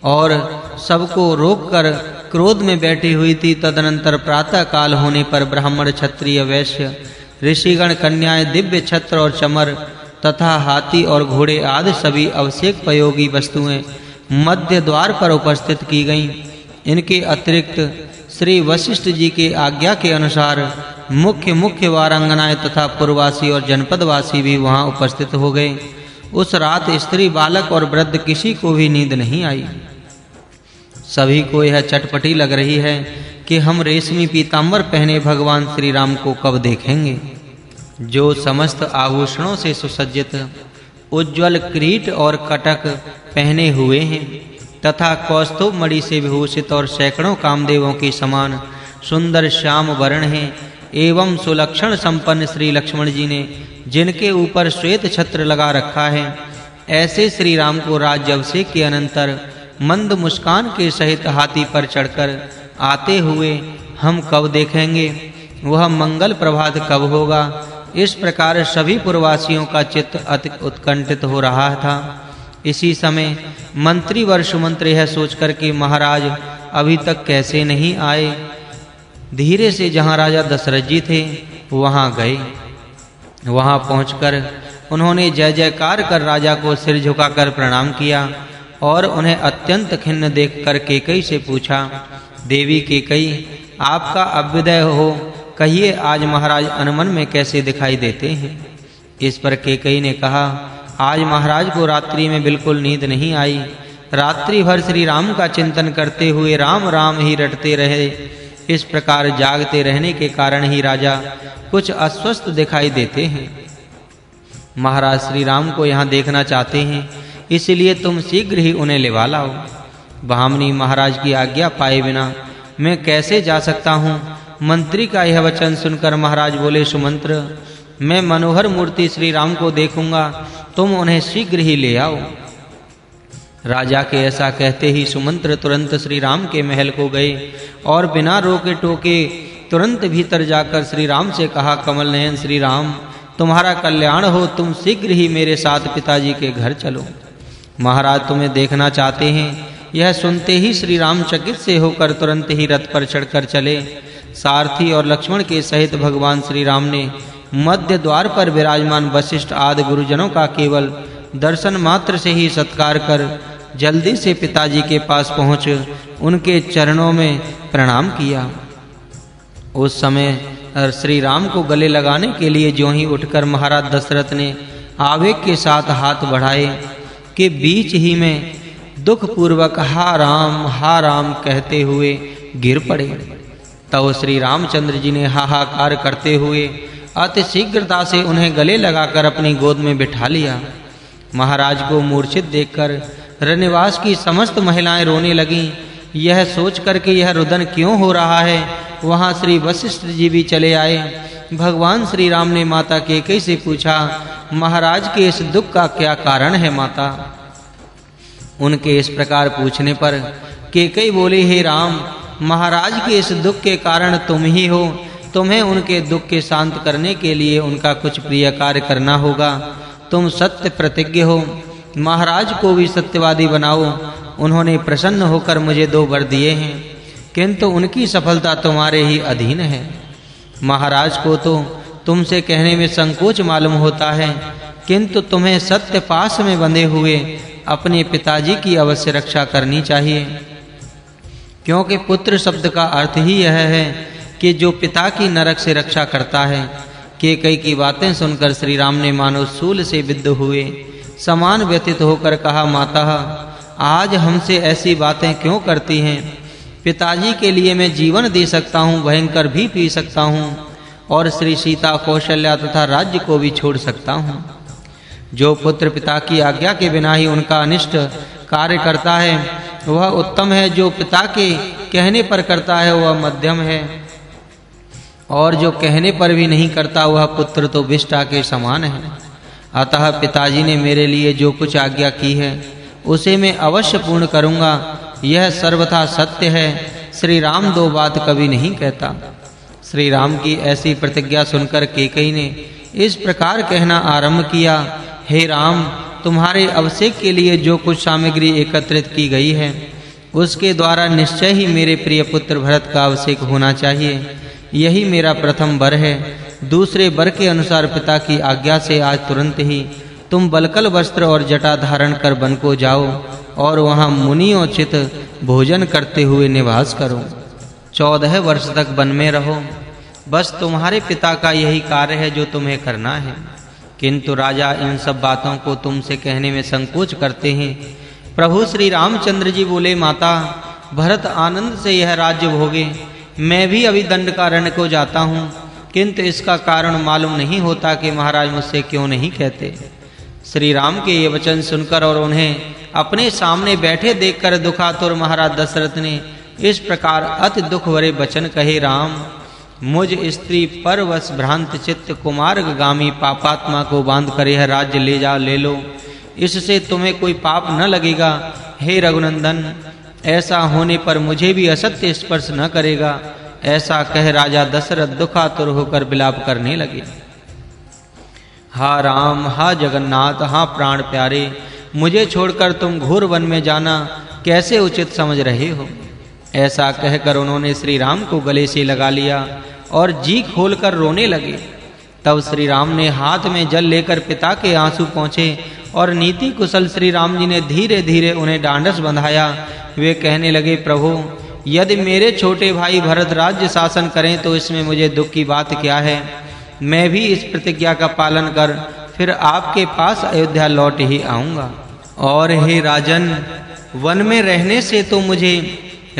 और सबको रोककर क्रोध में बैठी हुई थी। तदनंतर प्रातः काल होने पर ब्राह्मण, क्षत्रिय, वैश्य, ऋषिगण, कन्याएं, दिव्य छत्र और चमर तथा हाथी और घोड़े आदि सभी अवश्योपयोगी वस्तुएं मध्य द्वार पर उपस्थित की गईं। इनके अतिरिक्त श्री वशिष्ठ जी के आज्ञा के अनुसार मुख्य वारांगनाएं तथा पुरवासी और जनपदवासी भी वहां उपस्थित हो गए। उस रात स्त्री, बालक और वृद्ध किसी को भी नींद नहीं आई। सभी को यह चटपटी लग रही है कि हम रेशमी पीतांबर पहने भगवान श्री राम को कब देखेंगे, जो समस्त आभूषणों से सुसज्जित, उज्ज्वल किरीट और कटक पहने हुए हैं तथा कौस्तुभ मणि से विभूषित और सैकड़ों कामदेवों के समान सुंदर श्याम वर्ण हैं। एवं सुलक्षण संपन्न श्री लक्ष्मण जी ने जिनके ऊपर श्वेत छत्र लगा रखा है, ऐसे श्री राम को राज्याभिषेक के अनंतर मंद मुस्कान के सहित हाथी पर चढ़कर आते हुए हम कब देखेंगे? वह मंगल प्रभात कब होगा? इस प्रकार सभी पुरवासियों का चित्त अति उत्कंठित हो रहा था। इसी समय मंत्री व सुमंत्री यह सोचकर कि महाराज अभी तक कैसे नहीं आए, धीरे से जहाँ राजा दशरथ जी थे वहाँ गए। वहाँ पहुंचकर उन्होंने जय जयकार कर राजा को सिर झुकाकर प्रणाम किया और उन्हें अत्यंत खिन्न देखकर कैकेयी से पूछा, देवी कैकेयी, आपका अभ्युदय हो, कहिए आज महाराज अनमन में कैसे दिखाई देते हैं? इस पर कैकेयी ने कहा, आज महाराज को रात्रि में बिल्कुल नींद नहीं आई। रात्रि भर श्री राम का चिंतन करते हुए राम राम ही रटते रहे। इस प्रकार जागते रहने के कारण ही राजा कुछ अस्वस्थ दिखाई देते हैं। महाराज श्री राम को यहाँ देखना चाहते हैं, इसलिए तुम शीघ्र ही उन्हें लेवा लाओ। भामिनी, महाराज की आज्ञा पाए बिना मैं कैसे जा सकता हूँ? मंत्री का यह वचन सुनकर महाराज बोले, सुमंत्र, मैं मनोहर मूर्ति श्री राम को देखूंगा, तुम उन्हें शीघ्र ही ले आओ। राजा के ऐसा कहते ही सुमंत्र तुरंत श्री राम के महल को गए और बिना रोके टोके तुरंत भीतर जाकर श्री राम से कहा, कमल नयन श्री राम, तुम्हारा कल्याण हो, तुम शीघ्र ही मेरे साथ पिताजी के घर चलो, महाराज तुम्हें देखना चाहते हैं। यह सुनते ही श्री राम चकित से होकर तुरंत ही रथ पर चढ़कर चले। सारथी और लक्ष्मण के सहित भगवान श्री राम ने मध्य द्वार पर विराजमान वशिष्ठ आदि गुरुजनों का केवल दर्शन मात्र से ही सत्कार कर जल्दी से पिताजी के पास पहुँच उनके चरणों में प्रणाम किया। उस समय श्री राम को गले लगाने के लिए ज्यों ही उठकर महाराज दशरथ ने आवेग के साथ हाथ बढ़ाए कि बीच ही में दुख पूर्वक हा राम कहते हुए गिर पड़े। तब श्री रामचंद्र जी ने हाहाकार करते हुए अति शीघ्रता से उन्हें गले लगाकर अपनी गोद में बिठा लिया। महाराज को मूर्छित देखकर रनिवास की समस्त महिलाएं रोने लगीं। यह सोचकर कि यह रुदन क्यों हो रहा है, वहां श्री वशिष्ठ जी भी चले आए। भगवान श्री राम ने माता कैकेयी से पूछा, महाराज के इस दुख का क्या कारण है माता? उनके इस प्रकार पूछने पर कैकेयी बोली, हे राम, महाराज के इस दुख के कारण तुम ही हो। तुम्हें उनके दुख के शांत करने के लिए उनका कुछ प्रिय कार्य करना होगा। तुम सत्य प्रतिज्ञ हो, महाराज को भी सत्यवादी बनाओ। उन्होंने प्रसन्न होकर मुझे 2 वर दिए हैं, किंतु उनकी सफलता तुम्हारे ही अधीन है। महाराज को तो तुमसे कहने में संकोच मालूम होता है, किंतु तुम्हें सत्य पास में बंधे हुए अपने पिताजी की अवश्य रक्षा करनी चाहिए, क्योंकि पुत्र शब्द का अर्थ ही यह है कि जो पिता की नरक से रक्षा करता है। कैकेयी की बातें सुनकर श्री राम ने मानो शूल से विद्ध हुए समान व्यथित होकर कहा, माता, आज हमसे ऐसी बातें क्यों करती हैं? पिताजी के लिए मैं जीवन दे सकता हूँ, भयंकर भी पी सकता हूँ और श्री सीता, कौशल्या तथा राज्य को भी छोड़ सकता हूँ। जो पुत्र पिता की आज्ञा के बिना ही उनका अनिष्ट कार्य करता है वह उत्तम है, जो पिता के कहने पर करता है वह मध्यम है, और जो कहने पर भी नहीं करता वह पुत्र तो विष्ठा के समान है। अतः पिताजी ने मेरे लिए जो कुछ आज्ञा की है उसे मैं अवश्य पूर्ण करूंगा, यह सर्वथा सत्य है। श्री राम 2 बात कभी नहीं कहता। श्री राम की ऐसी प्रतिज्ञा सुनकर कैकेयी ने इस प्रकार कहना आरंभ किया, हे राम, तुम्हारे अभिषेक के लिए जो कुछ सामग्री एकत्रित की गई है उसके द्वारा निश्चय ही मेरे प्रिय पुत्र भरत का अभिषेक होना चाहिए। यही मेरा प्रथम वर है। दूसरे वर के अनुसार पिता की आज्ञा से आज तुरंत ही तुम बलकल वस्त्र और जटा धारण कर वन को जाओ और वहां मुनियोचित भोजन करते हुए निवास करो। 14 वर्ष तक वन में रहो। बस तुम्हारे पिता का यही कार्य है जो तुम्हें करना है। किंतु राजा इन सब बातों को तुमसे कहने में संकोच करते हैं। प्रभु श्री रामचंद्र जी बोले, माता, भरत आनंद से यह राज्य भोगे, मैं भी अभी दंडकारण्य को जाता हूँ, किंतु इसका कारण मालूम नहीं होता कि महाराज मुझसे क्यों नहीं कहते। श्री राम के ये वचन सुनकर और उन्हें अपने सामने बैठे देखकर दुखातुर महाराज दशरथ ने इस प्रकार अति दुख भरे वचन कहे, राम, मुझ स्त्री परवश भ्रांत चित्त कुमार्गामी पापात्मा को बांध कर यह राज्य ले लो, इससे तुम्हें कोई पाप न लगेगा। हे रघुनंदन, ऐसा होने पर मुझे भी असत्य स्पर्श न करेगा। ऐसा कह राजा दशरथ दुखातुर होकर विलाप करने लगे। हा राम, हा जगन्नाथ, हा प्राण प्यारे, मुझे छोड़कर तुम घोर वन में जाना कैसे उचित समझ रहे हो? ऐसा कहकर उन्होंने श्री राम को गले से लगा लिया और जी खोलकर रोने लगे। तब श्री राम ने हाथ में जल लेकर पिता के आंसू पोंछे और नीति कुशल श्री राम जी ने धीरे धीरे उन्हें डांडस बंधाया। वे कहने लगे, प्रभु, यदि मेरे छोटे भाई भरत राज्य शासन करें तो इसमें मुझे दुख की बात क्या है? मैं भी इस प्रतिज्ञा का पालन कर फिर आपके पास अयोध्या लौट ही आऊंगा। और हे राजन, वन में रहने से तो मुझे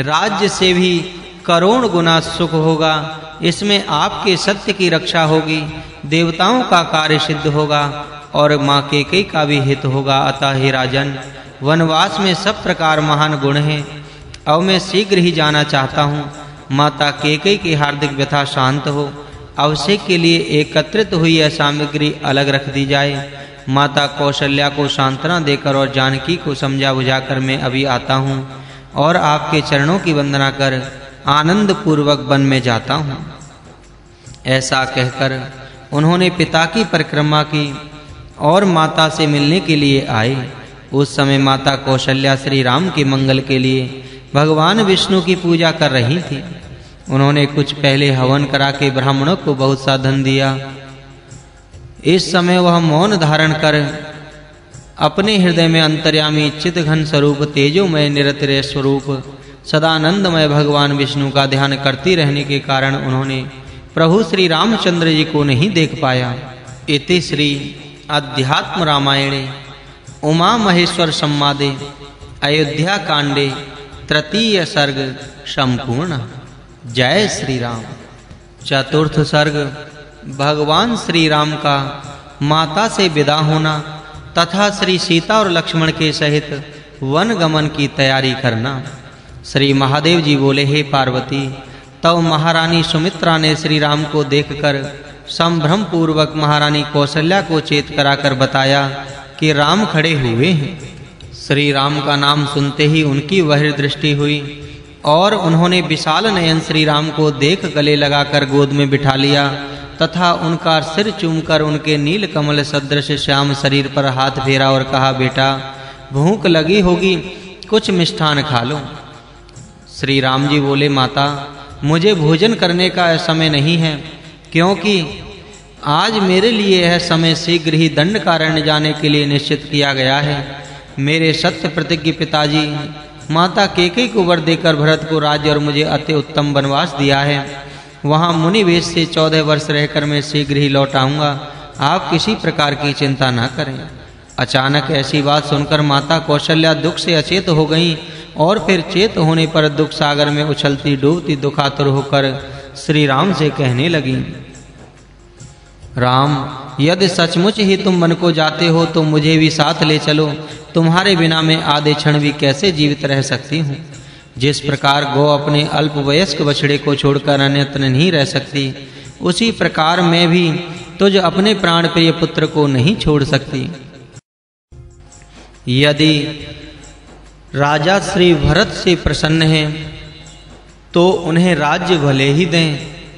राज्य से भी करोड़ गुना सुख होगा। इसमें आपके सत्य की रक्षा होगी, देवताओं का कार्य सिद्ध होगा और माँ कैकेयी का भी हित होगा। अतः हे राजन, वनवास में सब प्रकार महान गुण हैं। अब मैं शीघ्र ही जाना चाहता हूँ। माता केकई की हार्दिक व्यथा शांत हो, अभिषेक के लिए एकत्रित हुई यह सामग्री अलग रख दी जाए। माता कौशल्या को सांत्वना देकर और जानकी को समझा बुझाकर मैं अभी आता हूँ और आपके चरणों की वंदना कर आनंद पूर्वक वन में जाता हूँ। ऐसा कहकर उन्होंने पिता की परिक्रमा की और माता से मिलने के लिए आए। उस समय माता कौशल्या श्री राम के मंगल के लिए भगवान विष्णु की पूजा कर रही थी। उन्होंने कुछ पहले हवन करा के ब्राह्मणों को बहुत सा धन दिया। इस समय वह मौन धारण कर अपने हृदय में अंतर्यामी चित्तघन स्वरूप तेजोमय निरतिर्य स्वरूप सदानंदमय भगवान विष्णु का ध्यान करती रहने के कारण उन्होंने प्रभु श्री रामचंद्र जी को नहीं देख पाया। इति श्री अध्यात्म रामायणे उमा महेश्वर संवादे अयोध्या कांडे तृतीय सर्ग संपूर्ण। जय श्री राम। चतुर्थ सर्ग भगवान श्री राम का माता से विदा होना तथा श्री सीता और लक्ष्मण के सहित वन गमन की तैयारी करना। श्री महादेव जी बोले, हे पार्वती, तब महारानी सुमित्रा ने श्री राम को देखकर संभ्रम पूर्वक महारानी कौशल्या को चेत कराकर बताया कि राम खड़े हुए हैं। श्री राम का नाम सुनते ही उनकी वह दृष्टि हुई और उन्होंने विशाल नयन श्री राम को देख गले लगाकर गोद में बिठा लिया तथा उनका सिर चूमकर उनके नील कमल सदृश श्याम शरीर पर हाथ फेरा और कहा, बेटा, भूख लगी होगी, कुछ मिष्ठान खा लो। श्री राम जी बोले, माता, मुझे भोजन करने का समय नहीं है, क्योंकि आज मेरे लिए यह समय शीघ्र ही दंडकारण्य जाने के लिए निश्चित किया गया है। मेरे सत्य प्रतिज्ञ पिताजी माता केकई को वर देकर भरत को राज्य और मुझे अति उत्तम वनवास दिया है। वहाँ मुनि वेश से 14 वर्ष रहकर मैं शीघ्र ही लौट आऊँगा। आप किसी प्रकार की चिंता न करें। अचानक ऐसी बात सुनकर माता कौशल्या दुख से अचेत हो गईं और फिर चेत होने पर दुख सागर में उछलती डूबती दुखातुर होकर श्री राम से कहने लगी, राम, यदि सचमुच ही तुम वन को जाते हो तो मुझे भी साथ ले चलो। तुम्हारे बिना मैं आधे क्षण भी कैसे जीवित रह सकती हूँ। जिस प्रकार गौ अपने अल्पवयस्क बछड़े को छोड़कर अन्यत्र नहीं रह सकती, उसी प्रकार मैं भी तुझ अपने प्राण प्रिय पुत्र को नहीं छोड़ सकती। यदि राजा श्री भरत से प्रसन्न हैं तो उन्हें राज्य भले ही दें,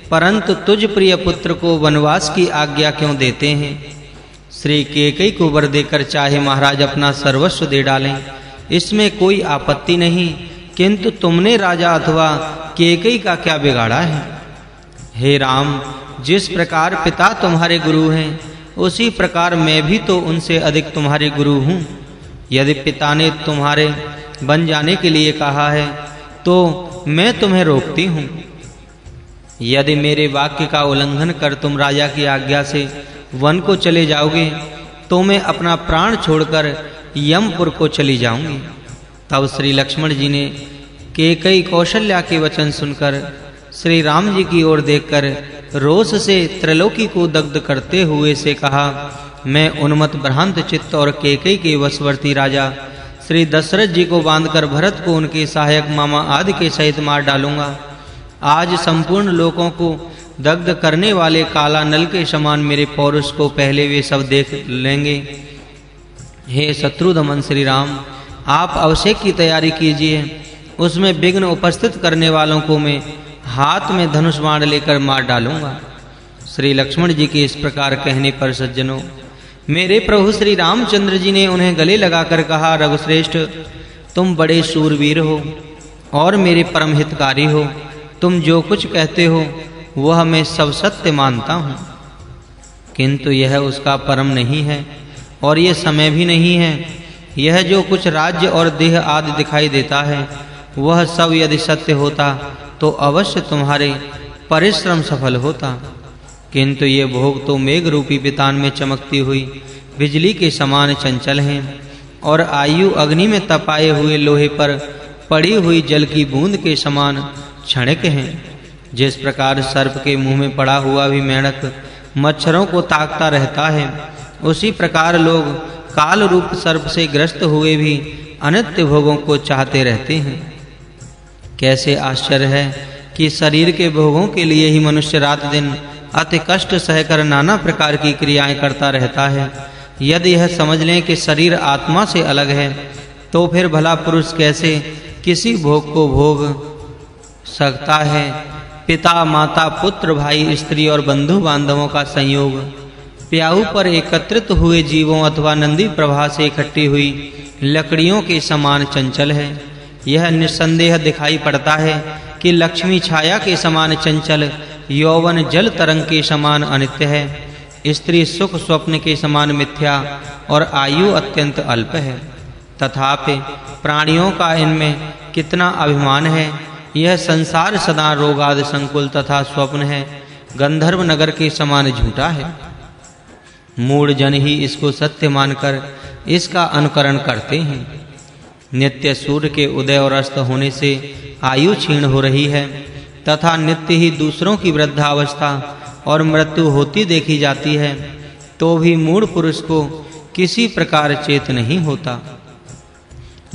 परंतु तुझ प्रिय पुत्र को वनवास की आज्ञा क्यों देते हैं। श्री केकई को वर देकर चाहे महाराज अपना सर्वस्व दे डालें, इसमें कोई आपत्ति नहीं, किंतु तुमने राजा अथवा केकई का क्या बिगाड़ा है। हे राम, जिस प्रकार पिता तुम्हारे गुरु हैं, उसी प्रकार मैं भी तो उनसे अधिक तुम्हारे गुरु हूँ। यदि पिता ने तुम्हारे बन जाने के लिए कहा है तो मैं तुम्हें रोकती हूँ। यदि मेरे वाक्य का उल्लंघन कर तुम राजा की आज्ञा से वन को चले जाओगे तो मैं अपना प्राण छोड़कर यमपुर को चली जाऊंगी। तब श्री लक्ष्मण जी ने केकई कौशल्या के वचन सुनकर श्री राम जी की ओर देखकर रोष से त्रिलोकी को दग्ध करते हुए से कहा, मैं उन्मत्त भ्रांत चित्त और केकई के वशवर्ती राजा श्री दशरथ जी को बांधकर भरत को उनके सहायक मामा आदि के सहित मार डालूंगा। आज संपूर्ण लोकों को दग्ध करने वाले काला नल के समान मेरे पौरुष को पहले वे सब देख लेंगे। हे शत्रुदमन श्री राम, आप अभिषेक की तैयारी कीजिए, उसमें विघ्न उपस्थित करने वालों को मैं हाथ में धनुष बाण लेकर मार डालूंगा। श्री लक्ष्मण जी के इस प्रकार कहने पर सज्जनों, मेरे प्रभु श्री रामचंद्र जी ने उन्हें गले लगाकर कहा, रघुश्रेष्ठ, तुम बड़े शूरवीर हो और मेरे परम हितकारी हो। तुम जो कुछ कहते हो वह मैं सब सत्य मानता हूँ, किंतु यह उसका परम नहीं है और यह समय भी नहीं है। यह जो कुछ राज्य और देह आदि दिखाई देता है वह सब यदि सत्य होता तो अवश्य तुम्हारे परिश्रम सफल होता, किंतु ये भोग तो मेघ रूपी पितान में चमकती हुई बिजली के समान चंचल हैं और आयु अग्नि में तपाए हुए लोहे पर पड़ी हुई जल की बूंद के समान क्षणिक हैं। जिस प्रकार सर्प के मुंह में पड़ा हुआ भी मेंढक मच्छरों को ताकता रहता है, उसी प्रकार लोग काल रूप सर्प से ग्रस्त हुए भी अनित्य भोगों को चाहते रहते हैं। कैसे आश्चर्य है कि शरीर के भोगों के लिए ही मनुष्य रात दिन अति कष्ट सहकर नाना प्रकार की क्रियाएं करता रहता है। यदि यह समझ लें कि शरीर आत्मा से अलग है, तो फिर भला पुरुष कैसे किसी भोग को भोग सकता है? पिता, माता, पुत्र, भाई, स्त्री और बंधु बांधवों का संयोग प्याऊ पर एकत्रित हुए जीवों अथवा नंदी प्रभा से इकट्ठी हुई लकड़ियों के समान चंचल है। यह निस्संदेह दिखाई पड़ता है कि लक्ष्मी छाया के समान चंचल, यौवन जल तरंग के समान अनित्य है, स्त्री सुख स्वप्न के समान मिथ्या और आयु अत्यंत अल्प है। तथापि प्राणियों का इनमें कितना अभिमान है। यह संसार सदा रोगादि संकुल तथा स्वप्न है, गंधर्व नगर के समान झूठा है। मूढ़ जन ही इसको सत्य मानकर इसका अनुकरण करते हैं। नित्य सूर्य के उदय और अस्त होने से आयु क्षीण हो रही है तथा नित्य ही दूसरों की वृद्धावस्था और मृत्यु होती देखी जाती है, तो भी मूढ़ पुरुष को किसी प्रकार चेत नहीं होता।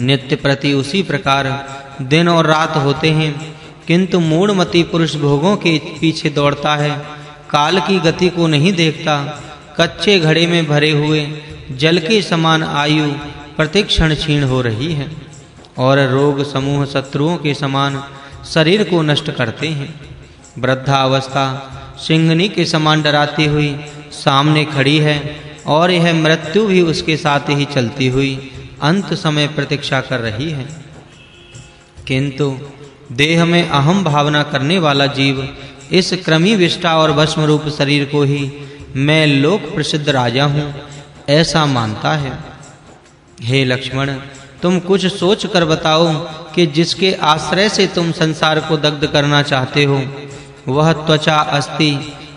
नित्य प्रति उसी प्रकार दिन और रात होते हैं, किंतु मूढ़मती पुरुष भोगों के पीछे दौड़ता है, काल की गति को नहीं देखता। कच्चे घड़े में भरे हुए जल के समान आयु प्रतिक्षण क्षीण हो रही है और रोग समूह शत्रुओं के समान शरीर को नष्ट करते हैं। वृद्धावस्था सिंहनी के समान डराती हुई सामने खड़ी है और यह मृत्यु भी उसके साथ ही चलती हुई अंत समय प्रतीक्षा कर रही है। किंतु देह में अहम भावना करने वाला जीव इस क्रमी विष्टा और भस्म रूप शरीर को ही मैं लोक प्रसिद्ध राजा हूँ ऐसा मानता है। हे लक्ष्मण, तुम कुछ सोच कर बताओ कि जिसके आश्रय से तुम संसार को दग्ध करना चाहते हो, वह त्वचा, अस्थि,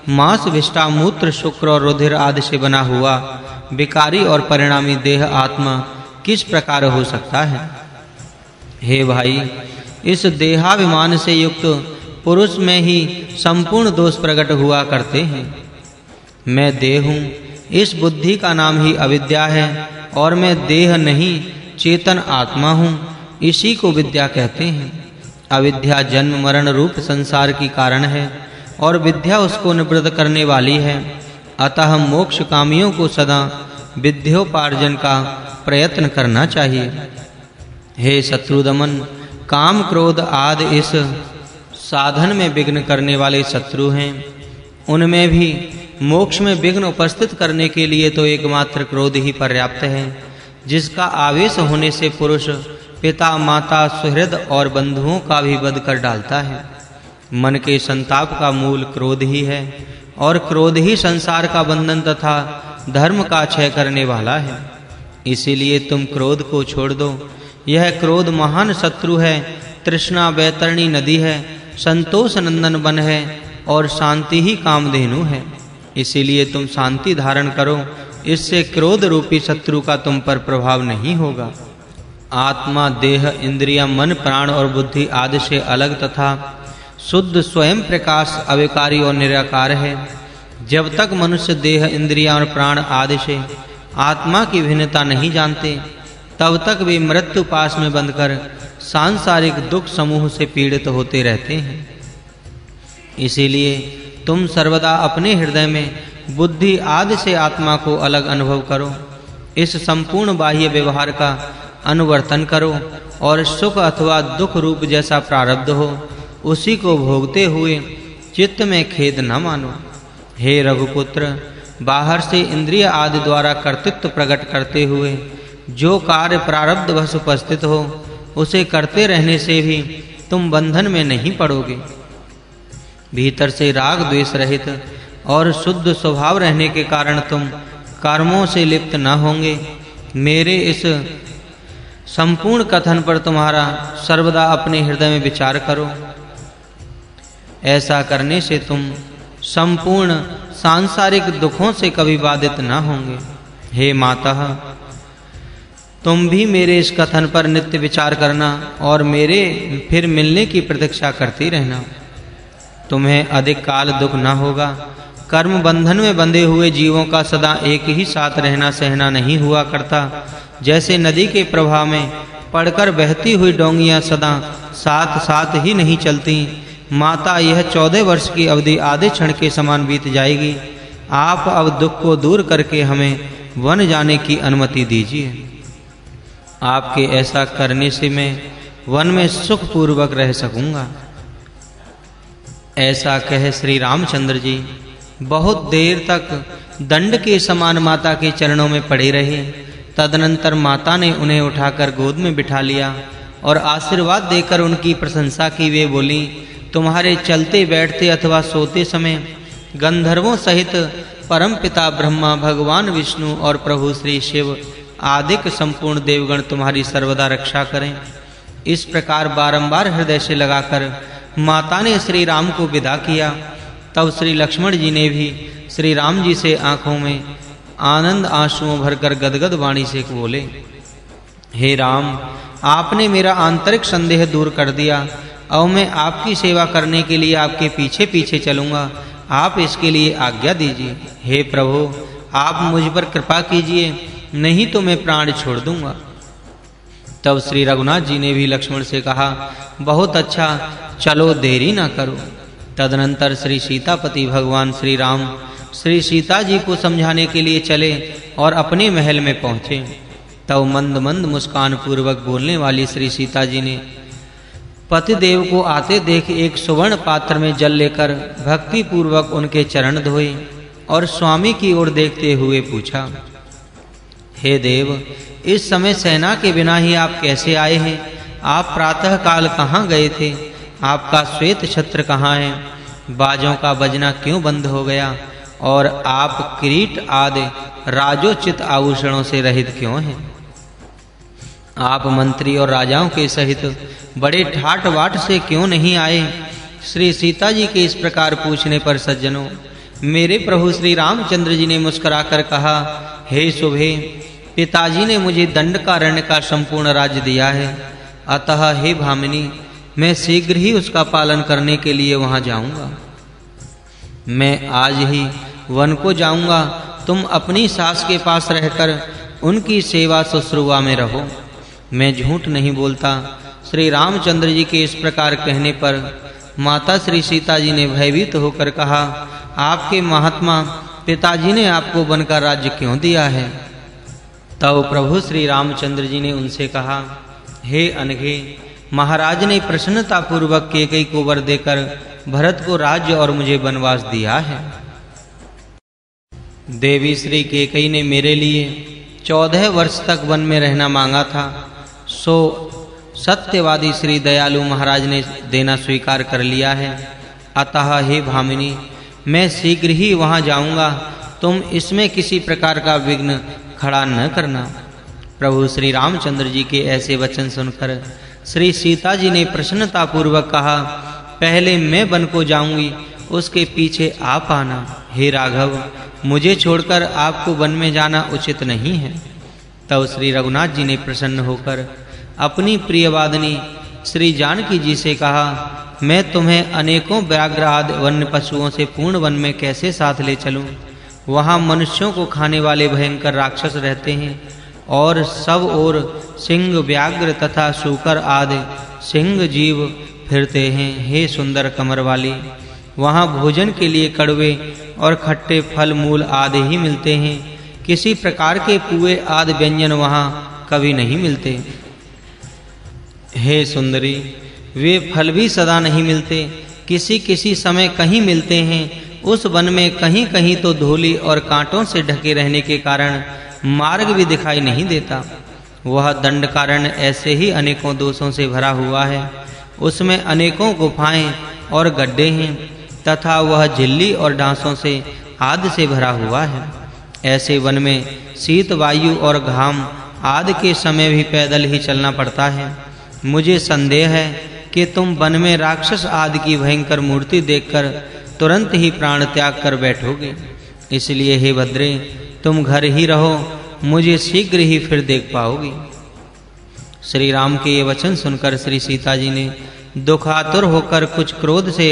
मांस, विष्टा, मूत्र, शुक्र और रुधिर आदि से बना हुआ विकारी और परिणामी देह आत्मा किस प्रकार हो सकता है? हे भाई, इस देहाभिमान से युक्त पुरुष में ही संपूर्ण दोष प्रकट हुआ करते हैं। मैं देह हूँ, इस बुद्धि का नाम ही अविद्या है और मैं देह नहीं चेतन आत्मा हूँ, इसी को विद्या कहते हैं। अविद्या जन्म मरण रूप संसार की कारण है और विद्या उसको निवृत्त करने वाली है। अतः मोक्ष कामियों को सदा विद्योपार्जन का प्रयत्न करना चाहिए। हे शत्रुदमन, काम क्रोध आदि इस साधन में विघ्न करने वाले शत्रु हैं। उनमें भी मोक्ष में विघ्न उपस्थित करने के लिए तो एकमात्र क्रोध ही पर्याप्त है, जिसका आवेश होने से पुरुष पिता, माता, सुहृद और बंधुओं का भी वध कर डालता है। मन के संताप का मूल क्रोध ही है और क्रोध ही संसार का बंधन तथा धर्म का क्षय करने वाला है। इसीलिए तुम क्रोध को छोड़ दो। यह क्रोध महान शत्रु है, तृष्णा वैतरणी नदी है, संतोष नंदन वन है और शांति ही कामधेनु है। इसीलिए तुम शांति धारण करो, इससे क्रोध रूपी शत्रु का तुम पर प्रभाव नहीं होगा। आत्मा, देह, इंद्रियां, मन, प्राण और बुद्धि आदि से अलग तथा शुद्ध स्वयं प्रकाश अविकारी और निराकार है। जब तक मनुष्य देह, इंद्रियां और प्राण आदि से आत्मा की भिन्नता नहीं जानते, तब तक वे मृत्यु पाश में बंधकर सांसारिक दुख समूह से पीड़ित होते रहते हैं। इसीलिए तुम सर्वदा अपने हृदय में बुद्धि आदि से आत्मा को अलग अनुभव करो। इस संपूर्ण बाह्य व्यवहार का अनुवर्तन करो और सुख अथवा दुख रूप जैसा प्रारब्ध हो, उसी को भोगते हुए चित्त में खेद न मानो। हे रघुपुत्र, बाहर से इंद्रिय आदि द्वारा कर्तृत्व प्रकट करते हुए जो कार्य प्रारब्ध वश उपस्थित हो, उसे करते रहने से भी तुम बंधन में नहीं पड़ोगे। भीतर से राग द्वेष रहित और शुद्ध स्वभाव रहने के कारण तुम कर्मों से लिप्त न होंगे। मेरे इस संपूर्ण कथन पर तुम्हारा सर्वदा अपने हृदय में विचार करो। ऐसा करने से तुम संपूर्ण सांसारिक दुखों से कभी बाधित न होंगे। हे माता, तुम भी मेरे इस कथन पर नित्य विचार करना और मेरे फिर मिलने की प्रतीक्षा करती रहना। तुम्हें अधिक काल दुख न होगा। कर्म बंधन में बंधे हुए जीवों का सदा एक ही साथ रहना सहना नहीं हुआ करता। जैसे नदी के प्रवाह में पड़कर बहती हुई डोंगियां सदा साथ साथ ही नहीं चलती, माता, यह 14 वर्ष की अवधि आधे क्षण के समान बीत जाएगी। आप अब दुख को दूर करके हमें वन जाने की अनुमति दीजिए। आपके ऐसा करने से मैं वन में सुख पूर्वक रह सकूंगा। ऐसा कह श्री रामचंद्र जी बहुत देर तक दंड के समान माता के चरणों में पड़े रहे। तदनंतर माता ने उन्हें उठाकर गोद में बिठा लिया और आशीर्वाद देकर उनकी प्रशंसा की। वे बोली, तुम्हारे चलते बैठते अथवा सोते समय गंधर्वों सहित परम पिता ब्रह्मा, भगवान विष्णु और प्रभु श्री शिव आदिक संपूर्ण देवगण तुम्हारी सर्वदा रक्षा करें। इस प्रकार बारंबार हृदय से लगाकर माता ने श्री राम को विदा किया। तब श्री लक्ष्मण जी ने भी श्री राम जी से आंखों में आनंद आंसुओं भरकर गदगद वाणी से बोले, हे राम, आपने मेरा आंतरिक संदेह दूर कर दिया। अब मैं आपकी सेवा करने के लिए आपके पीछे पीछे चलूंगा। आप इसके लिए आज्ञा दीजिए। हे प्रभु, आप मुझ पर कृपा कीजिए, नहीं तो मैं प्राण छोड़ दूंगा। तब श्री रघुनाथ जी ने भी लक्ष्मण से कहा, बहुत अच्छा, चलो देरी ना करो। तदनंतर श्री सीतापति भगवान श्री राम श्री सीता जी को समझाने के लिए चले और अपने महल में पहुंचे। तब मंद मंद मुस्कान पूर्वक बोलने वाली श्री सीता जी ने पतिदेव को आते देख एक सुवर्ण पात्र में जल लेकर भक्ति पूर्वक उनके चरण धोए और स्वामी की ओर देखते हुए पूछा, हे देव, इस समय सेना के बिना ही आप कैसे आए हैं? आप प्रातः काल कहाँ गए थे? आपका श्वेत छत्र कहाँ है? बाजों का बजना क्यों बंद हो गया? और आप किरीट आदि राजोचित आभूषणों से रहित क्यों हैं? आप मंत्री और राजाओं के सहित बड़े ठाट बाट से क्यों नहीं आए? श्री सीता जी के इस प्रकार पूछने पर सज्जनों, मेरे प्रभु श्री रामचंद्र जी ने मुस्कुराकर कहा, हे शुभे, पिताजी ने मुझे दंडकारण्य का संपूर्ण राज्य दिया है। अतः हे भामिनी, मैं शीघ्र ही उसका पालन करने के लिए वहां जाऊंगा। मैं आज ही वन को जाऊंगा। तुम अपनी सास के पास रहकर उनकी सेवा शुश्रूषा में रहो। मैं झूठ नहीं बोलता। श्री रामचंद्र जी के इस प्रकार कहने पर माता श्री सीता जी ने भयभीत होकर कहा, आपके महात्मा पिताजी ने आपको वन का राज्य क्यों दिया है? तब प्रभु श्री रामचंद्र जी ने उनसे कहा, हे अनघे, महाराज ने प्रसन्नता पूर्वक कैकेयी को वर देकर भरत को राज्य और मुझे वनवास दिया है। देवी श्री कैकेयी ने मेरे लिए 14 वर्ष तक वन में रहना मांगा था, सो सत्यवादी श्री दयालु महाराज ने देना स्वीकार कर लिया है। अतः हे भामिनी, मैं शीघ्र ही वहां जाऊंगा। तुम इसमें किसी प्रकार का विघ्न खड़ा न करना। प्रभु श्री रामचंद्र जी के ऐसे वचन सुनकर श्री सीता जी ने प्रसन्नता पूर्वक कहा, पहले मैं वन को जाऊंगी, उसके पीछे आप आना। हे राघव, मुझे छोड़कर आपको वन में जाना उचित नहीं है। तब श्री रघुनाथ जी ने प्रसन्न होकर अपनी प्रियवादिनी श्री जानकी जी से कहा, मैं तुम्हें अनेकों व्याघ्र आदि वन्य पशुओं से पूर्ण वन में कैसे साथ ले चलूं? वहां मनुष्यों को खाने वाले भयंकर राक्षस रहते हैं और सब ओर सिंह, व्याघ्र तथा शूकर आदि सिंह जीव फिरते हैं। हे सुंदर कमर वाली, वहां भोजन के लिए कड़वे और खट्टे फल मूल आदि ही मिलते हैं। किसी प्रकार के पुए आदि व्यंजन वहां कभी नहीं मिलते। हे सुंदरी, वे फल भी सदा नहीं मिलते, किसी किसी समय कहीं मिलते हैं। उस वन में कहीं कहीं तो धूलि और कांटों से ढके रहने के कारण मार्ग भी दिखाई नहीं देता। वह दंडकारण्य ऐसे ही अनेकों दोषों से भरा हुआ है। उसमें अनेकों गुफाएं और गड्ढे हैं तथा वह झिल्ली और डांसों से आदि से भरा हुआ है। ऐसे वन में शीत, वायु और घाम आदि के समय भी पैदल ही चलना पड़ता है। मुझे संदेह है कि तुम वन में राक्षस आदि की भयंकर मूर्ति देखकर तुरंत ही प्राण त्याग कर बैठोगे। इसलिए हे भद्रे, तुम घर ही रहो, मुझे शीघ्र ही फिर देख पाओगी। श्री राम के ये वचन सुनकर श्री सीता जी ने दुखातुर होकर कुछ क्रोध से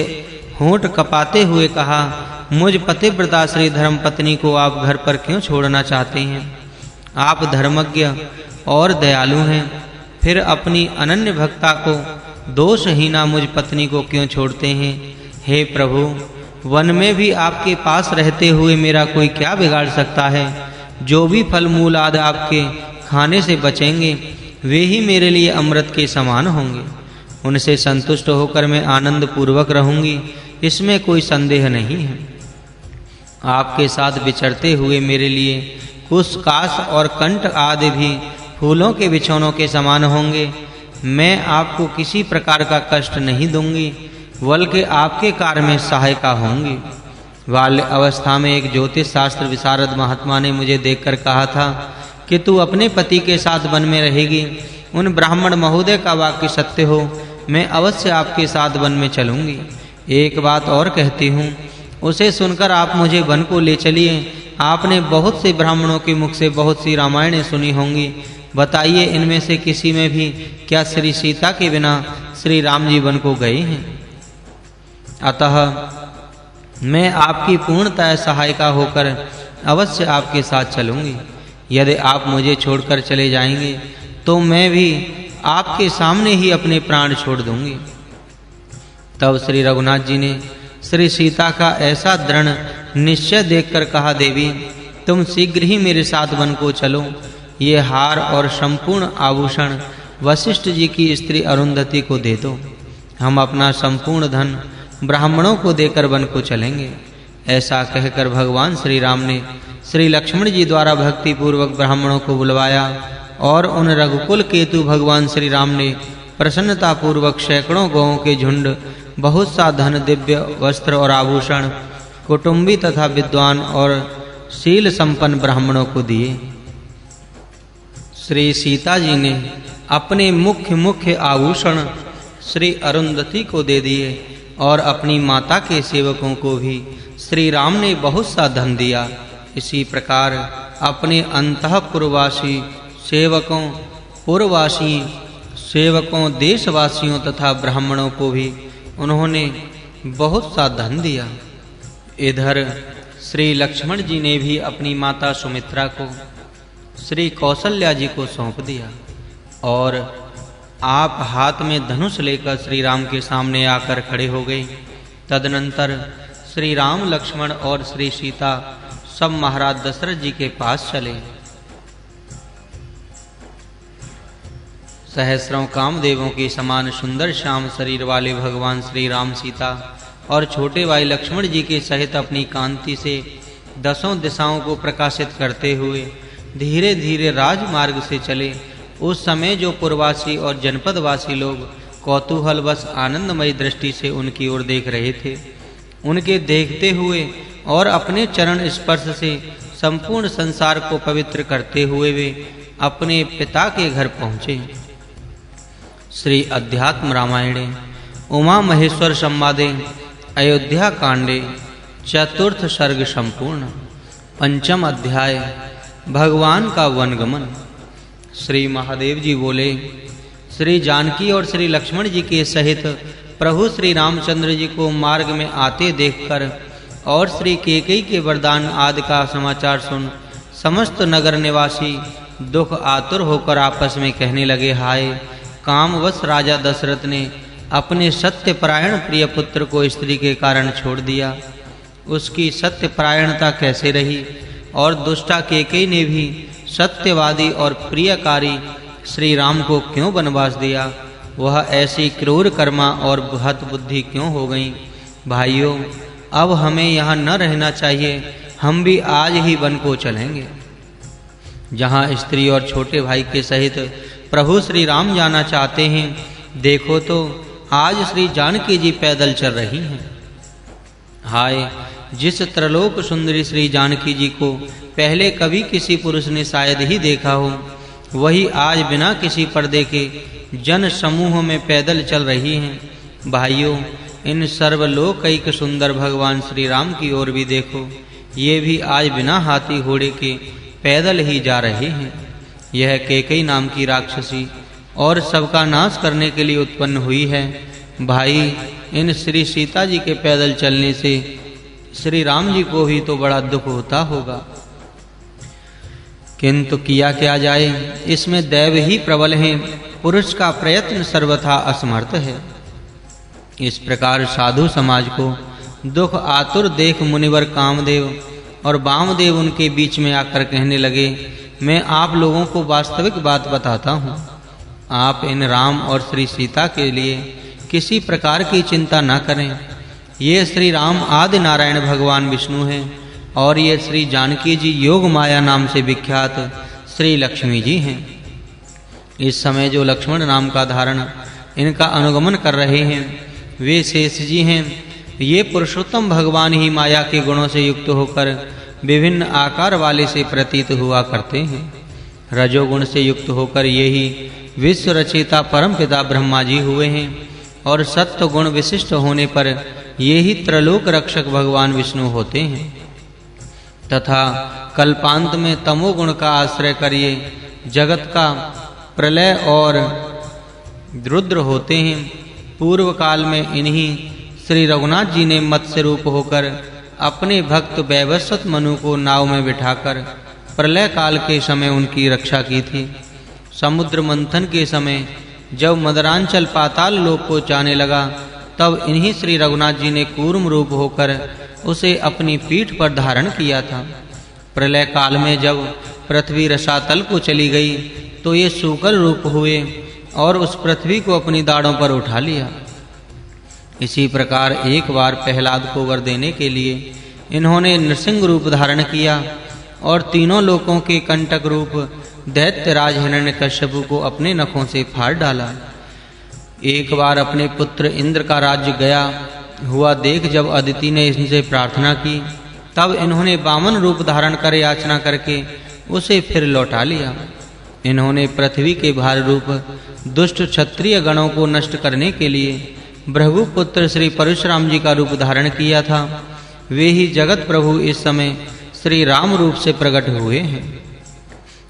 होंठ कपाते हुए कहा, मुझ पतिव्रता श्री धर्मपत्नी को आप घर पर क्यों छोड़ना चाहते हैं? आप धर्मज्ञ और दयालु हैं, फिर अपनी अनन्य भक्ता को दोषहीना मुझ पत्नी को क्यों छोड़ते हैं? हे प्रभु, वन में भी आपके पास रहते हुए मेरा कोई क्या बिगाड़ सकता है? जो भी फल मूल आदि आपके खाने से बचेंगे वे ही मेरे लिए अमृत के समान होंगे। उनसे संतुष्ट होकर मैं आनंद पूर्वक रहूंगी, इसमें कोई संदेह नहीं है। आपके साथ विचरते हुए मेरे लिए कुश, काश और कंठ आदि भी फूलों के बिछौनों के समान होंगे। मैं आपको किसी प्रकार का कष्ट नहीं दूंगी, बल्कि आपके कार्य में सहायता होंगी। बाल्य अवस्था में एक ज्योतिष शास्त्र विशारद महात्मा ने मुझे देखकर कहा था कि तू अपने पति के साथ वन में रहेगी। उन ब्राह्मण महोदय का वाक्य सत्य हो, मैं अवश्य आपके साथ वन में चलूंगी। एक बात और कहती हूँ, उसे सुनकर आप मुझे वन को ले चलिए। आपने बहुत से ब्राह्मणों के मुख से बहुत सी रामायणें सुनी होंगी। बताइए, इनमें से किसी में भी क्या श्री सीता के बिना श्री राम जी वन को गए हैं? अतः मैं आपकी पूर्णतः सहायिका होकर अवश्य आपके साथ चलूंगी। यदि आप मुझे छोड़कर चले जाएंगे तो मैं भी आपके सामने ही अपने प्राण छोड़ दूंगी। तब श्री रघुनाथ जी ने श्री सीता का ऐसा दृढ़ निश्चय देखकर कहा, देवी तुम शीघ्र ही मेरे साथ वन को चलो। ये हार और संपूर्ण आभूषण वशिष्ठ जी की स्त्री अरुंधति को दे दो। हम अपना संपूर्ण धन ब्राह्मणों को देकर वन को चलेंगे। ऐसा कहकर भगवान श्री राम ने श्री लक्ष्मण जी द्वारा भक्ति पूर्वक ब्राह्मणों को बुलवाया और उन रघुकुल केतु भगवान श्री राम ने प्रसन्नता पूर्वक सैकड़ों गौओं के झुंड, बहुत सा धन, दिव्य वस्त्र और आभूषण कुटुंबी तथा विद्वान और शील संपन्न ब्राह्मणों को दिए। श्री सीता जी ने अपने मुख्य आभूषण श्री अरुंधति को दे दिए और अपनी माता के सेवकों को भी श्री राम ने बहुत सा धन दिया। इसी प्रकार अपने अंतःपुरवासी सेवकों, पुरवासी सेवकों, देशवासियों तथा ब्राह्मणों को भी उन्होंने बहुत सा धन दिया। इधर श्री लक्ष्मण जी ने भी अपनी माता सुमित्रा को श्री कौशल्या जी को सौंप दिया और आप हाथ में धनुष लेकर श्री राम के सामने आकर खड़े हो गए। तदनंतर श्री राम, लक्ष्मण और श्री सीता सब महाराज दशरथ जी के पास चले। सहस्रों कामदेवों के समान सुंदर श्याम शरीर वाले भगवान श्री राम, सीता और छोटे भाई लक्ष्मण जी के सहित अपनी कांति से दसों दिशाओं को प्रकाशित करते हुए धीरे धीरे राजमार्ग से चले। उस समय जो पुरवासी और जनपदवासी लोग कौतूहलवश आनंदमयी दृष्टि से उनकी ओर देख रहे थे, उनके देखते हुए और अपने चरण स्पर्श से संपूर्ण संसार को पवित्र करते हुए वे अपने पिता के घर पहुँचे। श्री अध्यात्म रामायणे उमा महेश्वर संवादे अयोध्या कांडे चतुर्थ सर्ग संपूर्ण। पंचम अध्याय भगवान का वनगमन। श्री महादेव जी बोले, श्री जानकी और श्री लक्ष्मण जी के सहित प्रभु श्री रामचंद्र जी को मार्ग में आते देखकर और श्री कैकेयी के वरदान आदि का समाचार सुन समस्त नगर निवासी दुख आतुर होकर आपस में कहने लगे, हाय, कामवश राजा दशरथ ने अपने सत्यपरायण प्रिय पुत्र को स्त्री के कारण छोड़ दिया। उसकी सत्यपरायणता कैसे रही? और दुष्टा कैकेयी ने भी सत्यवादी और प्रियकारी श्री राम को क्यों वनवास दिया? वह ऐसी क्रूर कर्मा और हत बुद्धि क्यों हो गई? भाइयों, अब हमें यहाँ न रहना चाहिए, हम भी आज ही वन को चलेंगे। जहाँ स्त्री और छोटे भाई के सहित प्रभु श्री राम जाना चाहते हैं, देखो तो आज श्री जानकी जी पैदल चल रही हैं। हाय, जिस त्रलोक सुंदरी श्री जानकी जी को पहले कभी किसी पुरुष ने शायद ही देखा हो, वही आज बिना किसी पर्दे के जन समूह में पैदल चल रही हैं। भाइयों, इन सर्वलोकैक सुंदर भगवान श्री राम की ओर भी देखो, ये भी आज बिना हाथी घोड़े के पैदल ही जा रहे हैं। यह कैकेयी नाम की राक्षसी और सबका नाश करने के लिए उत्पन्न हुई है। भाई, इन श्री सीता जी के पैदल चलने से श्री राम जी को भी तो बड़ा दुख होता होगा। किंतु किया क्या जाए, इसमें दैव ही प्रबल है, पुरुष का प्रयत्न सर्वथा असमर्थ है। इस प्रकार साधु समाज को दुख आतुर देख मुनिवर कामदेव और वामदेव उनके बीच में आकर कहने लगे, मैं आप लोगों को वास्तविक बात बताता हूँ। आप इन राम और श्री सीता के लिए किसी प्रकार की चिंता न करें। ये श्री राम आदि नारायण भगवान विष्णु हैं और ये श्री जानकी जी योग माया नाम से विख्यात श्री लक्ष्मी जी हैं। इस समय जो लक्ष्मण नाम का धारण इनका अनुगमन कर रहे हैं वे शेष जी हैं। ये पुरुषोत्तम भगवान ही माया के गुणों से युक्त होकर विभिन्न आकार वाले से प्रतीत हुआ करते हैं। रजोगुण से युक्त होकर ये ही विश्व रचयिता परम पिता ब्रह्मा जी हुए हैं और सत्व गुण विशिष्ट होने पर ये ही त्रलोक रक्षक भगवान विष्णु होते हैं तथा कल्पांत में तमोगुण का आश्रय कर ये जगत का प्रलय और रुद्र होते हैं। पूर्व काल में इन्हीं श्री रघुनाथ जी ने मत्स्य रूप होकर अपने भक्त वैवस्वत मनु को नाव में बिठाकर प्रलय काल के समय उनकी रक्षा की थी। समुद्र मंथन के समय जब मदरांचल पाताल लोक को जाने लगा तब इन्हीं श्री रघुनाथ जी ने कूर्म रूप होकर उसे अपनी पीठ पर धारण किया था। प्रलय काल में जब पृथ्वी रसातल को चली गई तो ये सूकल रूप हुए और उस पृथ्वी को अपनी दाढ़ों पर उठा लिया। इसी प्रकार एक बार प्रहलाद को वर देने के लिए इन्होंने नृसिंह रूप धारण किया और तीनों लोकों के कंटक रूप दैत्यराज हिरण्यकश्यप को अपने नखों से फाड़ डाला। एक बार अपने पुत्र इंद्र का राज्य गया हुआ देख जब अदिति ने इनसे प्रार्थना की तब इन्होंने वामन रूप धारण कर याचना करके उसे फिर लौटा लिया। इन्होंने पृथ्वी के भार रूप दुष्ट क्षत्रिय गणों को नष्ट करने के लिए भृगु पुत्र श्री परशुराम जी का रूप धारण किया था। वे ही जगत प्रभु इस समय श्री राम रूप से प्रकट हुए हैं।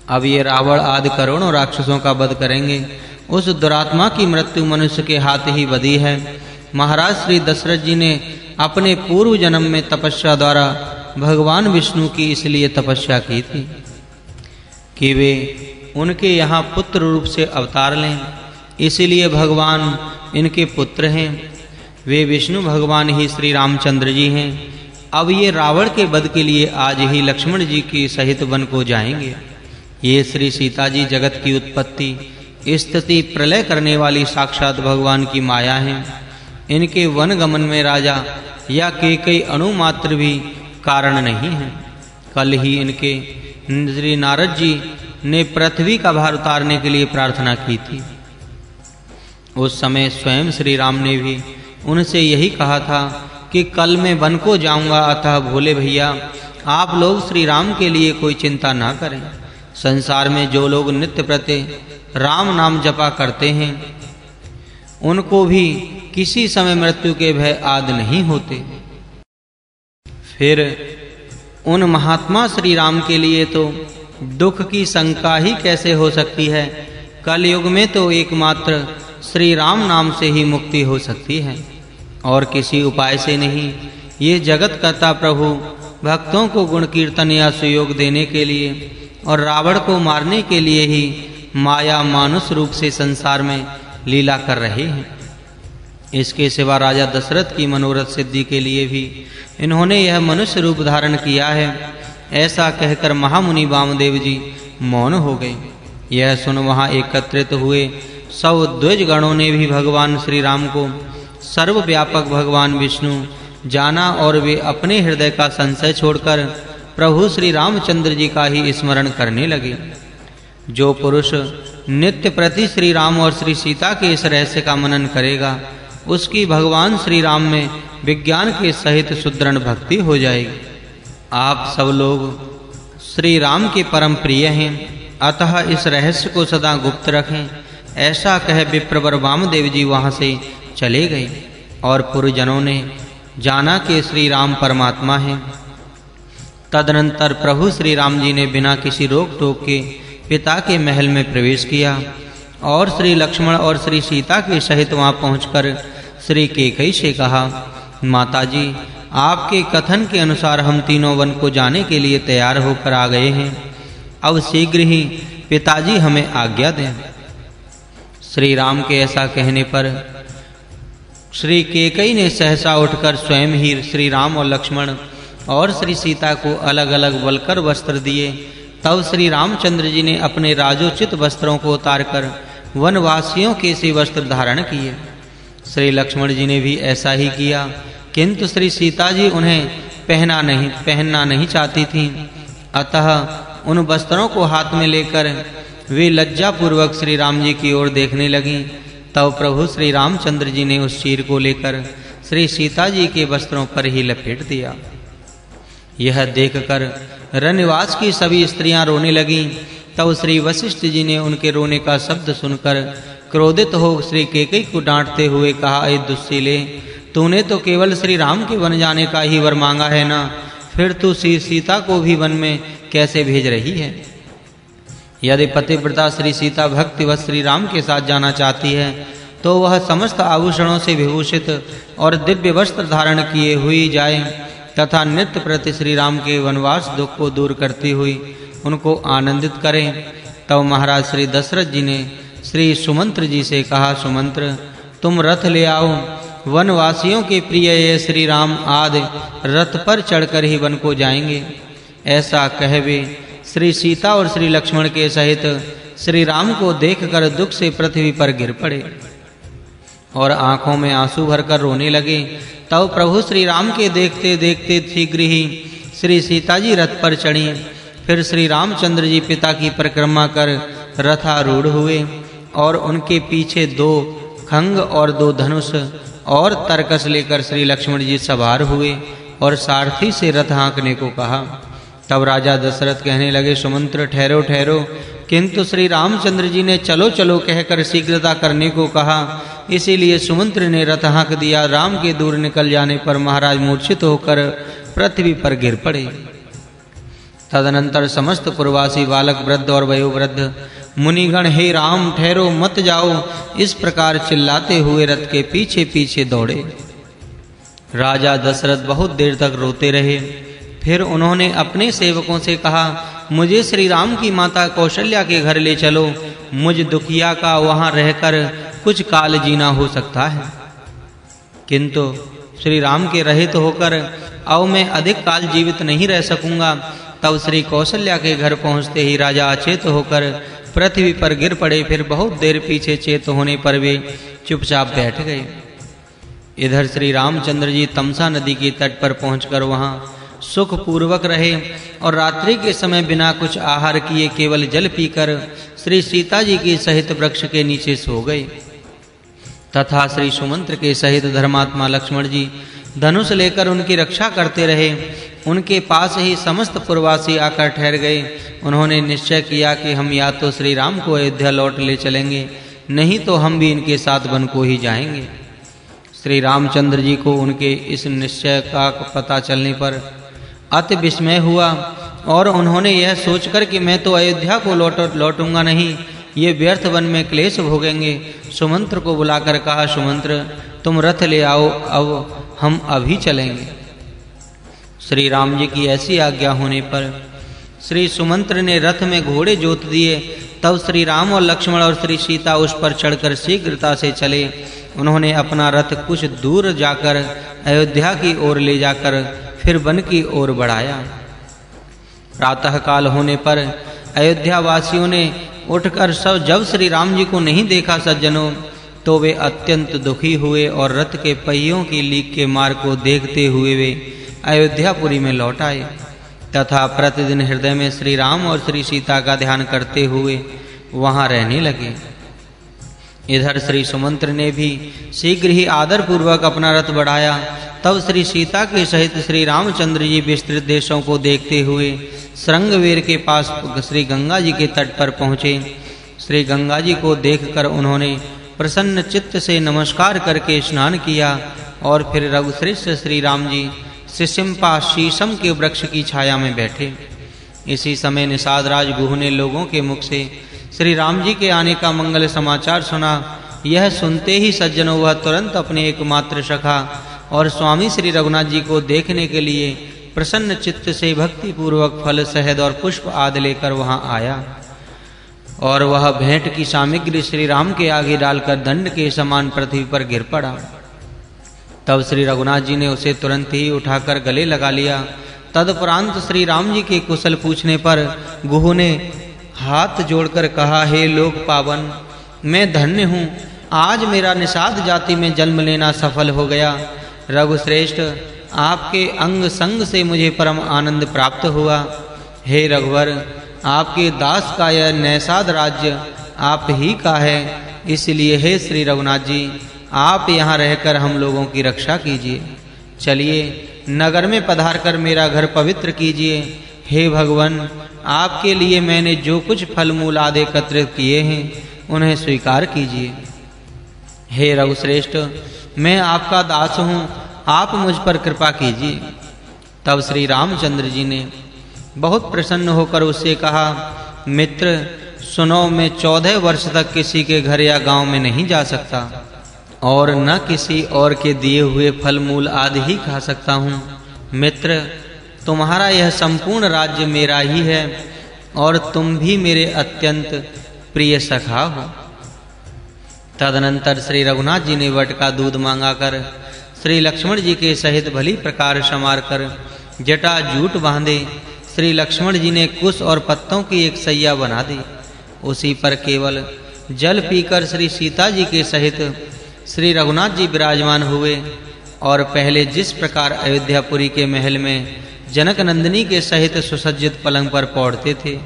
अब ये रावण आदि करोड़ों राक्षसों का वध करेंगे। उस दुरात्मा की मृत्यु मनुष्य के हाथ ही बधी है। महाराज श्री दशरथ जी ने अपने पूर्व जन्म में तपस्या द्वारा भगवान विष्णु की इसलिए तपस्या की थी कि वे उनके यहाँ पुत्र रूप से अवतार लें, इसलिए भगवान इनके पुत्र हैं। वे विष्णु भगवान ही श्री रामचंद्र जी हैं। अब ये रावण के वध के लिए आज ही लक्ष्मण जी की सहित वन को जाएंगे। ये श्री सीता जी जगत की उत्पत्ति स्थिति प्रलय करने वाली साक्षात भगवान की माया हैं। इनके वन गमन में राजा या कई अणु मात्र भी कारण नहीं है। कल ही इनके श्री नारद जी ने पृथ्वी का भार उतारने के लिए प्रार्थना की थी। उस समय स्वयं श्री राम ने भी उनसे यही कहा था कि कल मैं वन को जाऊंगा, अतः भोले भैया आप लोग श्री राम के लिए कोई चिंता ना करें। संसार में जो लोग नित्य प्रति राम नाम जपा करते हैं उनको भी किसी समय मृत्यु के भय आदि नहीं होते। फिर उन महात्मा श्री राम के लिए तो दुख की शंका ही कैसे हो सकती है। कलयुग में तो एकमात्र श्री राम नाम से ही मुक्ति हो सकती है और किसी उपाय से नहीं। ये जगत कर्ता प्रभु भक्तों को गुण कीर्तन या सुयोग देने के लिए और रावण को मारने के लिए ही माया मानुष रूप से संसार में लीला कर रहे हैं। इसके सिवा राजा दशरथ की मनोरथ सिद्धि के लिए भी इन्होंने यह मनुष्य रूप धारण किया है। ऐसा कहकर महामुनि वामदेव जी मौन हो गए। यह सुन वहां एकत्रित हुए सब द्विज गणों ने भी भगवान श्री राम को सर्वव्यापक भगवान विष्णु जाना और वे अपने हृदय का संशय छोड़कर प्रभु श्री रामचंद्र जी का ही स्मरण करने लगे। जो पुरुष नित्य प्रति श्री राम और श्री सीता के इस रहस्य का मनन करेगा उसकी भगवान श्री राम में विज्ञान के सहित सुदृढ़ भक्ति हो जाएगी। आप सब लोग श्री राम के परम प्रिय हैं, अतः इस रहस्य को सदा गुप्त रखें। ऐसा कह विप्रवर वामदेव जी वहां से चले गए और पुरजनों ने जाना कि श्री राम परमात्मा हैं। तदनंतर प्रभु श्री राम जी ने बिना किसी रोक टोक के पिता के महल में प्रवेश किया और श्री लक्ष्मण और श्री सीता के सहित वहां पहुंचकर श्री कैकेयी से कहा, माताजी आपके कथन के अनुसार हम तीनों वन को जाने के लिए तैयार होकर आ गए हैं। अब शीघ्र ही पिताजी हमें आज्ञा दें। श्री राम के ऐसा कहने पर श्री कैकेयी ने सहसा उठकर स्वयं ही श्री राम और लक्ष्मण और श्री सीता को अलग-अलग वल्कर वस्त्र दिए। तब श्री रामचंद्र जी ने अपने राजोचित वस्त्रों को उतारकर वनवासियों के से वस्त्र धारण किए। श्री लक्ष्मण जी ने भी ऐसा ही किया, किंतु श्री सीता जी उन्हें पहनना नहीं चाहती थीं। अतः उन वस्त्रों को हाथ में लेकर वे लज्जा पूर्वक श्री राम जी की ओर देखने लगीं। तब प्रभु श्री रामचंद्र जी ने उस चीर को लेकर श्री सीता जी के वस्त्रों पर ही लपेट दिया। यह देखकर रनिवास की सभी स्त्रियां रोने लगीं। तब श्री वशिष्ठ जी ने उनके रोने का शब्द सुनकर क्रोधित हो श्री कैकेयी को डांटते हुए कहा, ए दुश्शीले, तूने तो केवल श्री राम के वन जाने का ही वर मांगा है ना, फिर तू श्री सीता को भी वन में कैसे भेज रही है? यदि पतिव्रता श्री सीता भक्तिवश श्री राम के साथ जाना चाहती है तो वह समस्त आभूषणों से विभूषित और दिव्य वस्त्र धारण किए हुई जाए तथा नित्य प्रति श्री राम के वनवास दुख को दूर करती हुई उनको आनंदित करें। तब महाराज श्री दशरथ जी ने श्री सुमंत्र जी से कहा, सुमंत्र, तुम रथ ले आओ। वनवासियों के प्रिय ये श्री राम आदि रथ पर चढ़कर ही वन को जाएंगे। ऐसा कह वे श्री सीता और श्री लक्ष्मण के सहित श्री राम को देखकर दुख से पृथ्वी पर गिर पड़े और आंखों में आंसू भरकर रोने लगे। तब प्रभु श्री राम के देखते देखते शीघ्र ही श्री सीता जी रथ पर चढ़ी। फिर श्री रामचंद्र जी पिता की परिक्रमा कर रथारूढ़ हुए और उनके पीछे 2 खंग और 2 धनुष और तरकस लेकर श्री लक्ष्मण जी सवार हुए और सारथी से रथ हाँकने को कहा। तब राजा दशरथ कहने लगे, सुमंत्र, ठहरो ठहरो। किंतु श्री रामचंद्र जी ने चलो चलो कहकर शीघ्रता करने को कहा। इसीलिए सुमंत्र ने रथ हाँक दिया। राम के दूर निकल जाने पर महाराज मूर्छित होकर पृथ्वी पर गिर पड़े। तदनंतर समस्त पुरवासी बालक, वृद्ध और वयोवृद्ध मुनिगण, हे राम, ठहरो, मत जाओ, इस प्रकार चिल्लाते हुए रथ के पीछे पीछे दौड़े। राजा दशरथ बहुत देर तक रोते रहे। फिर उन्होंने अपने सेवकों से कहा, मुझे श्री राम की माता कौशल्या के घर ले चलो। मुझ दुखिया का वहां रहकर कुछ काल जीना हो सकता है, किंतु श्री राम के रहित होकर अब मैं अधिक काल जीवित नहीं रह सकूंगा। तब श्री कौशल्या के घर पहुंचते ही राजा अचेत होकर पृथ्वी पर गिर पड़े। फिर बहुत देर पीछे चेत होने पर वे चुपचाप बैठ गए। इधर श्री रामचंद्र जी तमसा नदी के तट पर पहुंचकर वहां सुख पूर्वक रहे और रात्रि के समय बिना कुछ आहार किए केवल जल पीकर श्री सीता जी के सहित वृक्ष के नीचे सो गए। तथा श्री सुमंत्र के सहित धर्मात्मा लक्ष्मण जी धनुष लेकर उनकी रक्षा करते रहे। उनके पास ही समस्त पुरवासी आकर ठहर गए। उन्होंने निश्चय किया कि हम या तो श्री राम को अयोध्या लौट ले चलेंगे, नहीं तो हम भी इनके साथ वन को ही जाएंगे। श्री रामचंद्र जी को उनके इस निश्चय का पता चलने पर अति विस्मय हुआ और उन्होंने यह सोचकर कि मैं तो अयोध्या को लौटूंगा नहीं, ये व्यर्थ वन में क्लेश भोगेंगे, सुमंत्र को बुलाकर कहा, सुमंत्र, तुम रथ ले आओ, अब हम अभी चलेंगे। श्री राम जी की ऐसी आज्ञा होने पर श्री सुमंत्र ने रथ में घोड़े जोत दिए। तब श्री राम और लक्ष्मण और श्री सीता उस पर चढ़कर शीघ्रता से चले। उन्होंने अपना रथ कुछ दूर जाकर अयोध्या की ओर ले जाकर फिर वन की ओर बढ़ाया। प्रातः काल होने पर अयोध्या वासियों ने उठकर जब श्री राम जी को नहीं देखा सज्जनों, तो वे अत्यंत दुखी हुए और रथ के पहियों की लीक के मार्ग को देखते हुए वे अयोध्यापुरी में लौट आए तथा प्रतिदिन हृदय में श्री राम और श्री सीता का ध्यान करते हुए वहां रहने लगे। इधर श्री सुमंत्र ने भी शीघ्र ही आदर पूर्वक अपना रथ बढ़ाया। तब श्री सीता के सहित श्री रामचंद्र जी विस्तृत देशों को देखते हुए श्रृंगवेर के पास श्री गंगा जी के तट पर पहुँचे। श्री गंगा जी को देखकर उन्होंने प्रसन्न चित्त से नमस्कार करके स्नान किया और फिर रघुश्रेष्ठ श्री राम जी सिसिम्पा शीशम के वृक्ष की छाया में बैठे। इसी समय निषाद राज गुह ने लोगों के मुख से श्री राम जी के आने का मंगल समाचार सुना। यह सुनते ही सज्जनों वह तुरंत अपने एकमात्र सखा और स्वामी श्री रघुनाथ जी को देखने के लिए प्रसन्न चित्त से भक्ति पूर्वक फल, शहद और पुष्प आदि लेकर वहां आया और वह भेंट की सामग्री श्री राम के आगे डालकर दंड के समान पृथ्वी पर गिर पड़ा। तब श्री रघुनाथ जी ने उसे तुरंत ही उठाकर गले लगा लिया। तदुपरांत श्री राम जी के कुशल पूछने पर गुहू ने हाथ जोड़कर कहा, हे लोक पावन, मैं धन्य हूँ, आज मेरा निषाद जाति में जन्म लेना सफल हो गया। रघुश्रेष्ठ, आपके अंग संग से मुझे परम आनंद प्राप्त हुआ। हे रघुवर, आपके दास का यह नैषाद राज्य आप ही का है, इसलिए हे श्री रघुनाथ जी, आप यहाँ रहकर हम लोगों की रक्षा कीजिए। चलिए नगर में पधारकर मेरा घर पवित्र कीजिए। हे भगवान, आपके लिए मैंने जो कुछ फल मूल आदि एकत्रित किए हैं उन्हें स्वीकार कीजिए। हे रघुश्रेष्ठ, मैं आपका दास हूँ, आप मुझ पर कृपा कीजिए। तब श्री रामचंद्र जी ने बहुत प्रसन्न होकर उससे कहा, मित्र सुनो, मैं 14 वर्ष तक किसी के घर या गांव में नहीं जा सकता और न किसी और के दिए हुए फल मूल आदि ही खा सकता हूँ। मित्र, तुम्हारा यह संपूर्ण राज्य मेरा ही है और तुम भी मेरे अत्यंत प्रिय सखा हो। तदनंतर श्री रघुनाथ जी ने वट का दूध मांगा कर श्री लक्ष्मण जी के सहित भली प्रकार संवार कर जटा जूट बांधे श्री लक्ष्मण जी ने कुश और पत्तों की एक सैया बना दी। उसी पर केवल जल पीकर श्री सीता जी के सहित श्री रघुनाथ जी विराजमान हुए और पहले जिस प्रकार अयोध्यापुरी के महल में जनक नंदिनी के सहित सुसज्जित पलंग पर पौड़ते थे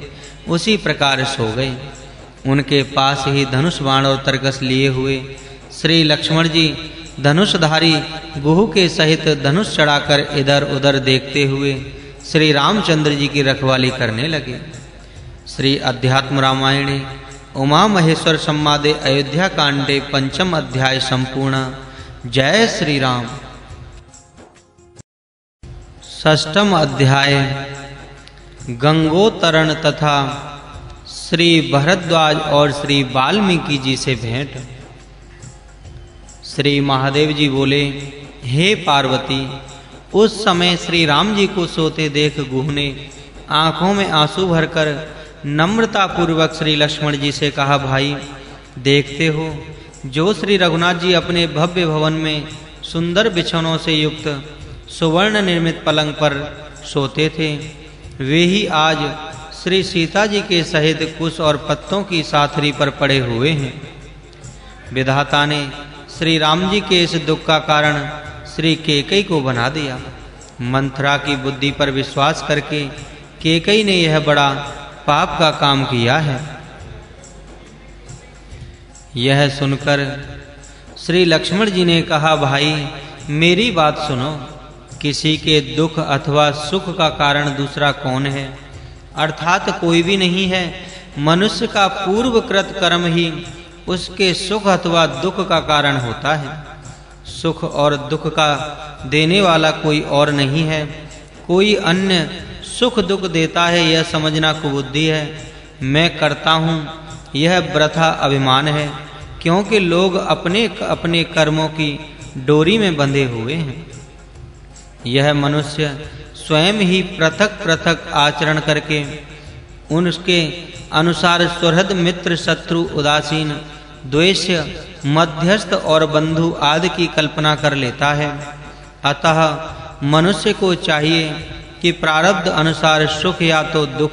उसी प्रकार सो गए। उनके पास ही धनुष बाण और तरकस लिए हुए श्री लक्ष्मण जी धनुषधारी गुहू के सहित धनुष चढ़ाकर इधर उधर देखते हुए श्री रामचंद्र जी की रखवाली करने लगे। श्री अध्यात्म रामायणे उमा महेश्वर संवादे अयोध्या कांडे 5म अध्याय संपूर्ण। जय श्री राम। 6ठम अध्याय गंगोतरण तथा श्री भरद्वाज और श्री वाल्मीकि जी से भेंट। श्री महादेव जी बोले, हे पार्वती, उस समय श्री राम जी को सोते देख गुह ने आंखों में आंसू भरकर नम्रता पूर्वक श्री लक्ष्मण जी से कहा, भाई देखते हो जो श्री रघुनाथ जी अपने भव्य भवन में सुंदर बिछौनों से युक्त सुवर्ण निर्मित पलंग पर सोते थे, वे ही आज श्री सीता जी के सहित कुश और पत्तों की साथरी पर पड़े हुए हैं। विधाता ने श्री राम जी के इस दुख का कारण श्री केकई को बना दिया। मंथरा की बुद्धि पर विश्वास करके केकई ने यह बड़ा पाप का काम किया है। यह सुनकर श्री लक्ष्मण जी ने कहा, भाई मेरी बात सुनो, किसी के दुख अथवा सुख का कारण दूसरा कौन है? अर्थात कोई भी नहीं है। मनुष्य का पूर्वकृत कर्म ही उसके सुख अथवा दुख का कारण होता है। सुख और दुख का देने वाला कोई और नहीं है। कोई अन्य सुख दुख देता है, यह समझना कुबुद्धि है। मैं करता हूँ यह वृथा अभिमान है, क्योंकि लोग अपने अपने कर्मों की डोरी में बंधे हुए हैं। यह मनुष्य स्वयं ही पृथक पृथक आचरण करके उनके अनुसार सुहृद मित्र शत्रु उदासीन द्वेष्य मध्यस्थ और बंधु आदि की कल्पना कर लेता है। अतः मनुष्य को चाहिए कि प्रारब्ध अनुसार सुख या तो दुख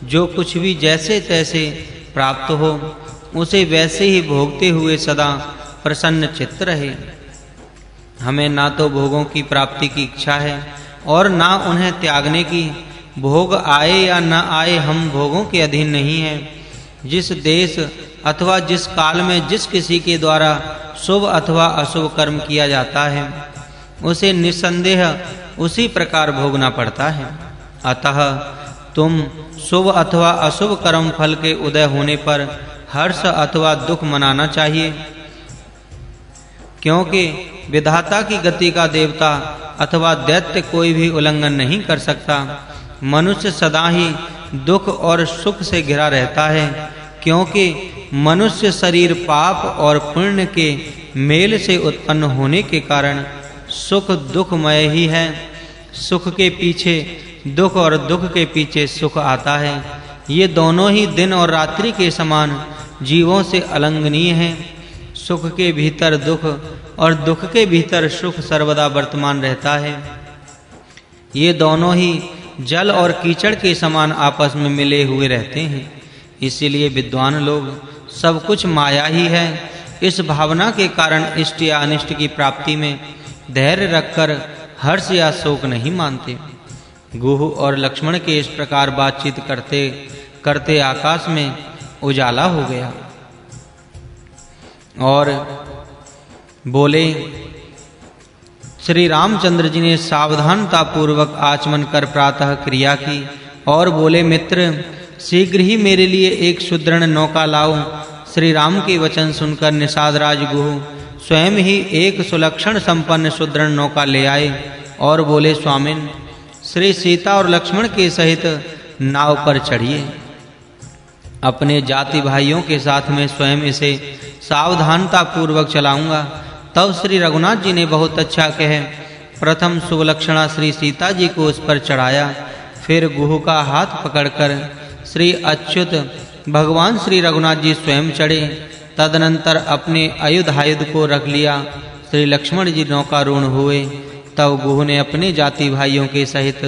जो कुछ भी जैसे तैसे प्राप्त हो उसे वैसे ही भोगते हुए सदा प्रसन्न चित्त रहे। हमें ना तो भोगों की प्राप्ति की इच्छा है और ना उन्हें त्यागने की। भोग आए या न आए हम भोगों के अधीन नहीं हैं। जिस देश अथवा जिस काल में जिस किसी के द्वारा शुभ अथवा अशुभ कर्म किया जाता है उसे निस्संदेह उसी प्रकार भोगना पड़ता है। अतः तुम शुभ अथवा अशुभ कर्म फल के उदय होने पर हर्ष अथवा दुख मनाना चाहिए, क्योंकि विधाता की गति का देवता अथवा दैत्य कोई भी उल्लंघन नहीं कर सकता। मनुष्य सदा ही दुख और सुख से घिरा रहता है, क्योंकि मनुष्य शरीर पाप और पुण्य के मेल से उत्पन्न होने के कारण सुख दुखमय ही है। सुख के पीछे दुख और दुख के पीछे सुख आता है। ये दोनों ही दिन और रात्रि के समान जीवों से अलंघनीय हैं। सुख के भीतर दुख और दुख के भीतर सुख सर्वदा वर्तमान रहता है। ये दोनों ही जल और कीचड़ के समान आपस में मिले हुए रहते हैं। इसीलिए विद्वान लोग सब कुछ माया ही है, इस भावना के कारण इष्ट या अनिष्ट की प्राप्ति में धैर्य रखकर हर्ष या शोक नहीं मानते। गुह और लक्ष्मण के इस प्रकार बातचीत करते करते आकाश में उजाला हो गया और बोले, श्री रामचंद्र जी ने सावधानता पूर्वक आचमन कर प्रातः क्रिया की और बोले, मित्र शीघ्र ही मेरे लिए एक सुदृढ़ नौका लाओ। श्री राम के वचन सुनकर निषाद राज गुह स्वयं ही एक सुलक्षण संपन्न सुदृढ़ नौका ले आए और बोले, स्वामिन श्री सीता और लक्ष्मण के सहित नाव पर चढ़िए। अपने जाति भाइयों के साथ में स्वयं इसे सावधानता पूर्वक चलाऊंगा। तब श्री रघुनाथ जी ने बहुत अच्छा कहे प्रथम सुलक्षणा श्री सीता जी को उस पर चढ़ाया। फिर गुह का हाथ पकड़कर श्री अच्युत भगवान श्री रघुनाथ जी स्वयं चढ़े। तदनंतर अपने आयुध को रख लिया। श्री लक्ष्मण जी नौकारूढ़ हुए। तब गुह ने अपने जाति भाइयों के सहित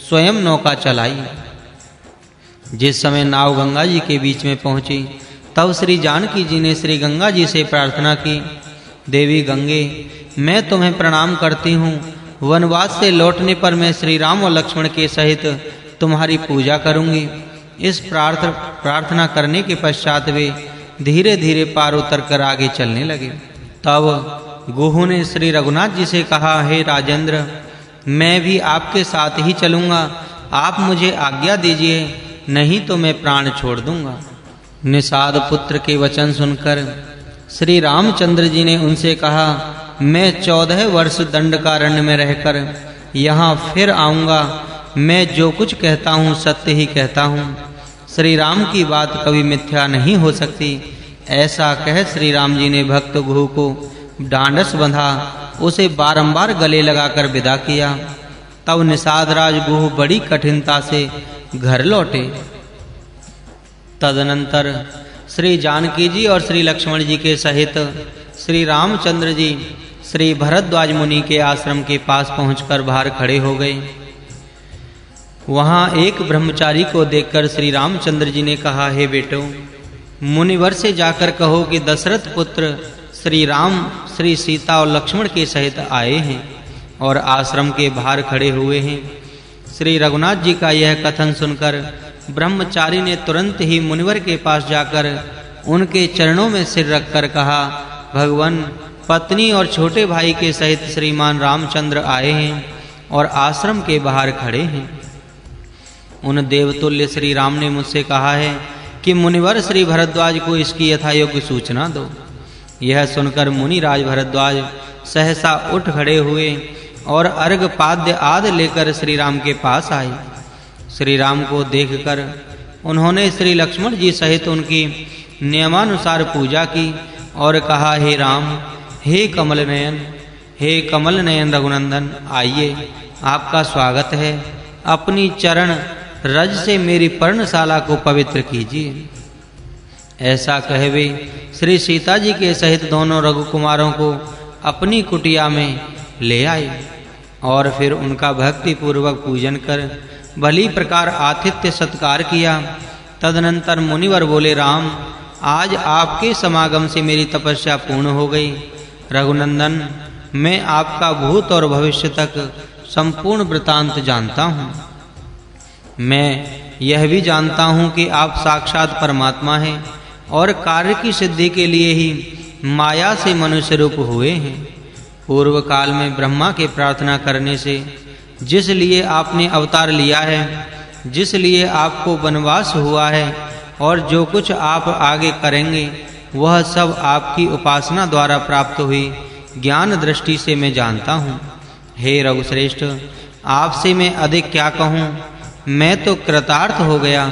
स्वयं नौका चलाई। जिस समय नाव गंगा जी के बीच में पहुंची, तब श्री जानकी जी ने श्री गंगा जी से प्रार्थना की, देवी गंगे, मैं तुम्हें प्रणाम करती हूँ। वनवास से लौटने पर मैं श्री राम और लक्ष्मण के सहित तुम्हारी पूजा करूंगी। इस प्रार्थना करने के पश्चात वे धीरे धीरे पार उतर कर आगे चलने लगे। तब गुह ने श्री रघुनाथ जी से कहा, हे राजेंद्र, मैं भी आपके साथ ही चलूंगा। आप मुझे आज्ञा दीजिए, नहीं तो मैं प्राण छोड़ दूंगा। निषाद पुत्र के वचन सुनकर श्री रामचंद्र जी ने उनसे कहा, मैं 14 वर्ष दंडकारण्य में रहकर यहाँ फिर आऊँगा। मैं जो कुछ कहता हूँ सत्य ही कहता हूँ। श्री राम की बात कभी मिथ्या नहीं हो सकती। ऐसा कह श्री राम जी ने भक्त गुह को डांडस बंधा, उसे बारंबार गले लगाकर विदा किया। तब निषाद राज गुह बड़ी कठिनता से घर लौटे। तदनंतर श्री जानकी जी और श्री लक्ष्मण जी के सहित श्री रामचंद्र जी श्री भरद्वाज मुनि के आश्रम के पास पहुंचकर बाहर खड़े हो गए। वहां एक ब्रह्मचारी को देखकर श्री रामचंद्र जी ने कहा, हे बेटो, मुनिवर से जाकर कहो कि दशरथ पुत्र श्री राम श्री सीता और लक्ष्मण के सहित आए हैं और आश्रम के बाहर खड़े हुए हैं। श्री रघुनाथ जी का यह कथन सुनकर ब्रह्मचारी ने तुरंत ही मुनिवर के पास जाकर उनके चरणों में सिर रखकर कहा, भगवान, पत्नी और छोटे भाई के सहित श्रीमान रामचंद्र आए हैं और आश्रम के बाहर खड़े हैं। उन देवतुल्य श्री राम ने मुझसे कहा है कि मुनिवर श्री भरद्वाज को इसकी यथायोग्य सूचना दो। यह सुनकर मुनिराज भरद्वाज सहसा उठ खड़े हुए और अर्घ पाद्य आदि लेकर श्री राम के पास आए। श्री राम को देखकर उन्होंने श्री लक्ष्मण जी सहित उनकी नियमानुसार पूजा की और कहा, हे राम, हे कमल नयन रघुनंदन, आइए, आपका स्वागत है। अपनी चरण रज से मेरी पर्णशाला को पवित्र कीजिए। ऐसा कहे वे श्री सीता जी के सहित दोनों रघुकुमारों को अपनी कुटिया में ले आए और फिर उनका भक्ति पूर्वक पूजन कर भली प्रकार आतिथ्य सत्कार किया। तदनंतर मुनिवर बोले, राम, आज आपके समागम से मेरी तपस्या पूर्ण हो गई। रघुनंदन, मैं आपका भूत और भविष्य तक संपूर्ण वृतांत जानता हूँ। मैं यह भी जानता हूँ कि आप साक्षात परमात्मा हैं और कार्य की सिद्धि के लिए ही माया से मनुष्य रूप हुए हैं। पूर्व काल में ब्रह्मा के प्रार्थना करने से जिस लिए आपने अवतार लिया है, जिस लिए आपको वनवास हुआ है और जो कुछ आप आगे करेंगे, वह सब आपकी उपासना द्वारा प्राप्त हुई ज्ञान दृष्टि से मैं जानता हूँ। हे रघुश्रेष्ठ, आपसे मैं अधिक क्या कहूँ। मैं तो कृतार्थ हो गया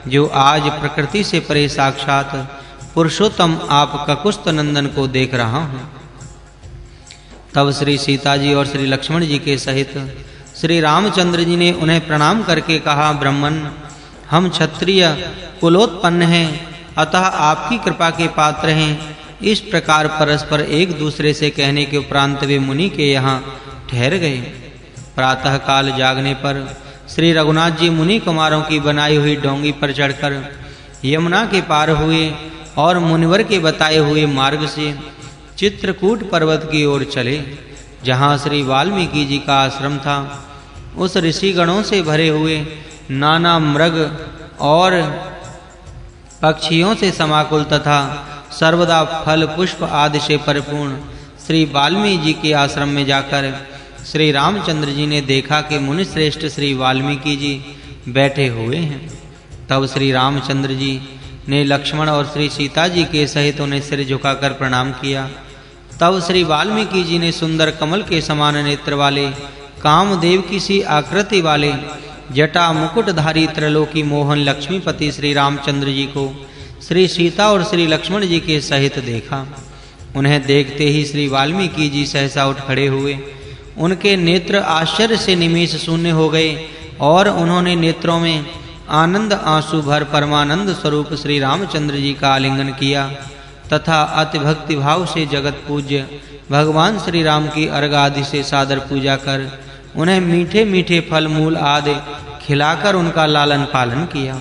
जो आज प्रकृति से परे साक्षात पुरुषोत्तम आप ककुस्थ नंदन को देख रहा हूँ। तब श्री सीता जी और श्री लक्ष्मण जी के सहित श्री रामचंद्र जी ने उन्हें प्रणाम करके कहा, ब्राह्मण, हम क्षत्रिय कुलोत्पन्न हैं, अतः आपकी कृपा के पात्र हैं। इस प्रकार परस्पर एक दूसरे से कहने के उपरांत वे मुनि के यहाँ ठहर गए। प्रातः काल जागने पर श्री रघुनाथ जी मुनि कुमारों की बनाई हुई डोंगी पर चढ़कर यमुना के पार हुए और मुनिवर के बताए हुए मार्ग से चित्रकूट पर्वत की ओर चले, जहाँ श्री वाल्मीकि जी का आश्रम था। उस ऋषिगणों से भरे हुए नाना मृग और पक्षियों से समाकुल तथा सर्वदा फल पुष्प आदि से परिपूर्ण श्री वाल्मीकि जी के आश्रम में जाकर श्री रामचंद्र जी ने देखा कि मुनि श्रेष्ठ श्री वाल्मीकि जी बैठे हुए हैं। तब श्री रामचंद्र जी ने लक्ष्मण और श्री सीता जी के सहित उन्हें सिर झुकाकर प्रणाम किया। तब श्री वाल्मीकि जी ने सुंदर कमल के समान नेत्र वाले कामदेव की सी आकृति वाले जटा मुकुटधारी त्रैलोकी मोहन लक्ष्मीपति श्री रामचंद्र जी को श्री सीता और श्री लक्ष्मण जी के सहित देखा। उन्हें देखते ही श्री वाल्मीकि जी सहसा उठ खड़े हुए। उनके नेत्र आश्चर्य से निमेष शून्य हो गए और उन्होंने नेत्रों में आनंद आंसू भर परमानंद स्वरूप श्री रामचंद्र जी का आलिंगन किया तथा अति भक्ति भाव से जगत पूज्य भगवान श्री राम की अर्घ आदि से सादर पूजा कर उन्हें मीठे मीठे फल मूल आदि खिलाकर उनका लालन पालन किया।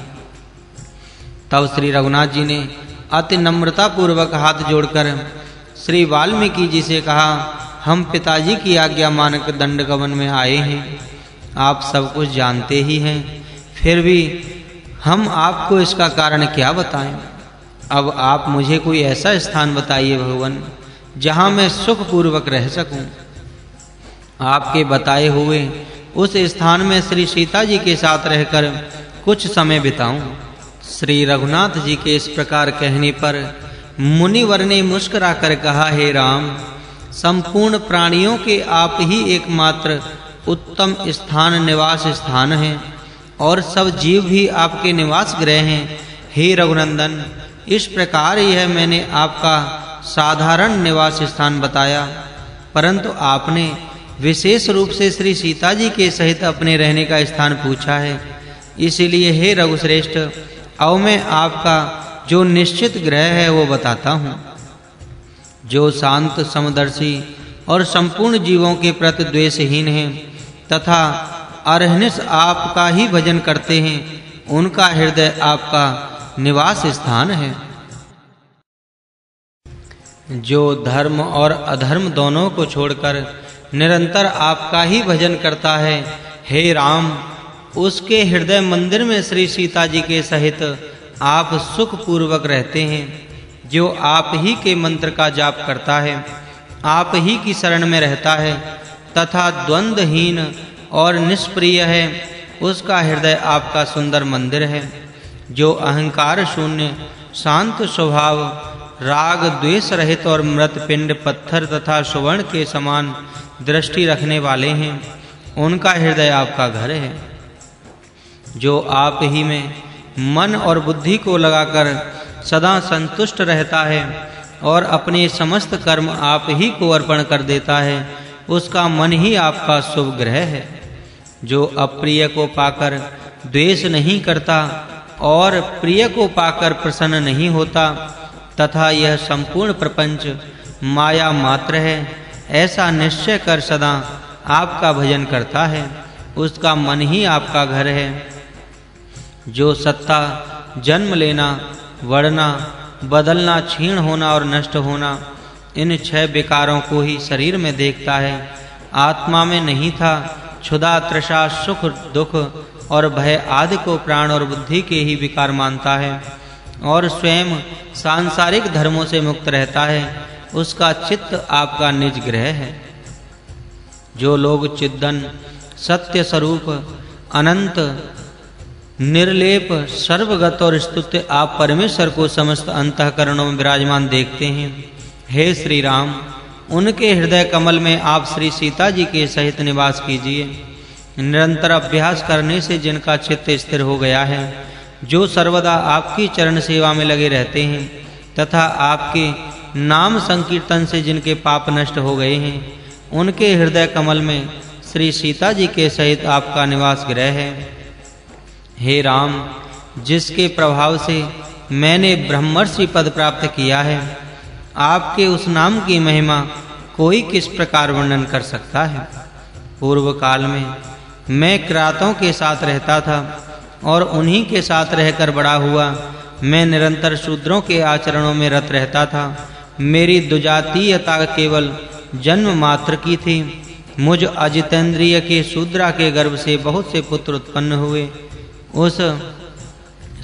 तब श्री रघुनाथ जी ने अति नम्रता पूर्वक हाथ जोड़कर श्री वाल्मीकि जी से कहा, हम पिताजी की आज्ञा मानकर दंडगमन में आए हैं। आप सब कुछ जानते ही हैं, फिर भी हम आपको इसका कारण क्या बताएं। अब आप मुझे कोई ऐसा स्थान बताइए भगवान, जहां मैं सुख पूर्वक रह सकूं। आपके बताए हुए उस स्थान में श्री सीता जी के साथ रहकर कुछ समय बिताऊं। श्री रघुनाथ जी के इस प्रकार कहने पर मुनिवर ने मुस्कुराकर कहा, हे राम, संपूर्ण प्राणियों के आप ही एकमात्र उत्तम स्थान निवास स्थान हैं और सब जीव भी आपके निवास गृह हैं। हे रघुनंदन, इस प्रकार यह मैंने आपका साधारण निवास स्थान बताया, परंतु आपने विशेष रूप से श्री सीता जी के सहित अपने रहने का स्थान पूछा है। इसीलिए हे रघुश्रेष्ठ, अब मैं आपका जो निश्चित गृह है वो बताता हूँ, जो शांत समदर्शी और संपूर्ण जीवों के प्रति द्वेषहीन हैं तथा अरहनिश आपका ही भजन करते हैं, उनका हृदय आपका निवास स्थान है। जो धर्म और अधर्म दोनों को छोड़कर निरंतर आपका ही भजन करता है, हे राम, उसके हृदय मंदिर में श्री सीता जी के सहित आप सुख पूर्वक रहते हैं। जो आप ही के मंत्र का जाप करता है, आप ही की शरण में रहता है तथा द्वंद्वहीन और निष्प्रिय है, उसका हृदय आपका सुंदर मंदिर है। जो अहंकार शून्य शांत स्वभाव राग द्वेष रहित और मृत पिंड पत्थर तथा सुवर्ण के समान दृष्टि रखने वाले हैं, उनका हृदय आपका घर है। जो आप ही में मन और बुद्धि को लगाकर सदा संतुष्ट रहता है और अपने समस्त कर्म आप ही को अर्पण कर देता है, उसका मन ही आपका शुभ ग्रह है। जो अप्रिय को पाकर द्वेष नहीं करता और प्रिय को पाकर प्रसन्न नहीं होता तथा यह संपूर्ण प्रपंच माया मात्र है, ऐसा निश्चय कर सदा आपका भजन करता है, उसका मन ही आपका घर है। जो सत्ता जन्म लेना, बढ़ना, बदलना, क्षीण होना और नष्ट होना, इन 6 विकारों को ही शरीर में देखता है, आत्मा में नहीं था, क्षुधा तृषा सुख दुख और भय आदि को प्राण और बुद्धि के ही विकार मानता है और स्वयं सांसारिक धर्मों से मुक्त रहता है, उसका चित्त आपका निज ग्रह है। जो लोग चिद्दन सत्य स्वरूप अनंत निर्लेप सर्वगत और स्तुत्य आप परमेश्वर को समस्त अंतःकरणों में विराजमान देखते हैं, हे श्री राम, उनके हृदय कमल में आप श्री सीता जी के सहित निवास कीजिए। निरंतर अभ्यास करने से जिनका चित्त स्थिर हो गया है, जो सर्वदा आपकी चरण सेवा में लगे रहते हैं तथा आपके नाम संकीर्तन से जिनके पाप नष्ट हो गए हैं, उनके हृदय कमल में श्री सीता जी के सहित आपका निवास गृह है। हे राम, जिसके प्रभाव से मैंने ब्रह्मर्षि पद प्राप्त किया है, आपके उस नाम की महिमा कोई किस प्रकार वर्णन कर सकता है। पूर्व काल में मैं किरातों के साथ रहता था और उन्हीं के साथ रहकर बड़ा हुआ। मैं निरंतर शूद्रों के आचरणों में रत रहता था। मेरी दुजातीयता केवल जन्म मात्र की थी। मुझ अजितेंद्रिय के शूद्रा के गर्भ से बहुत से पुत्र उत्पन्न हुए। उस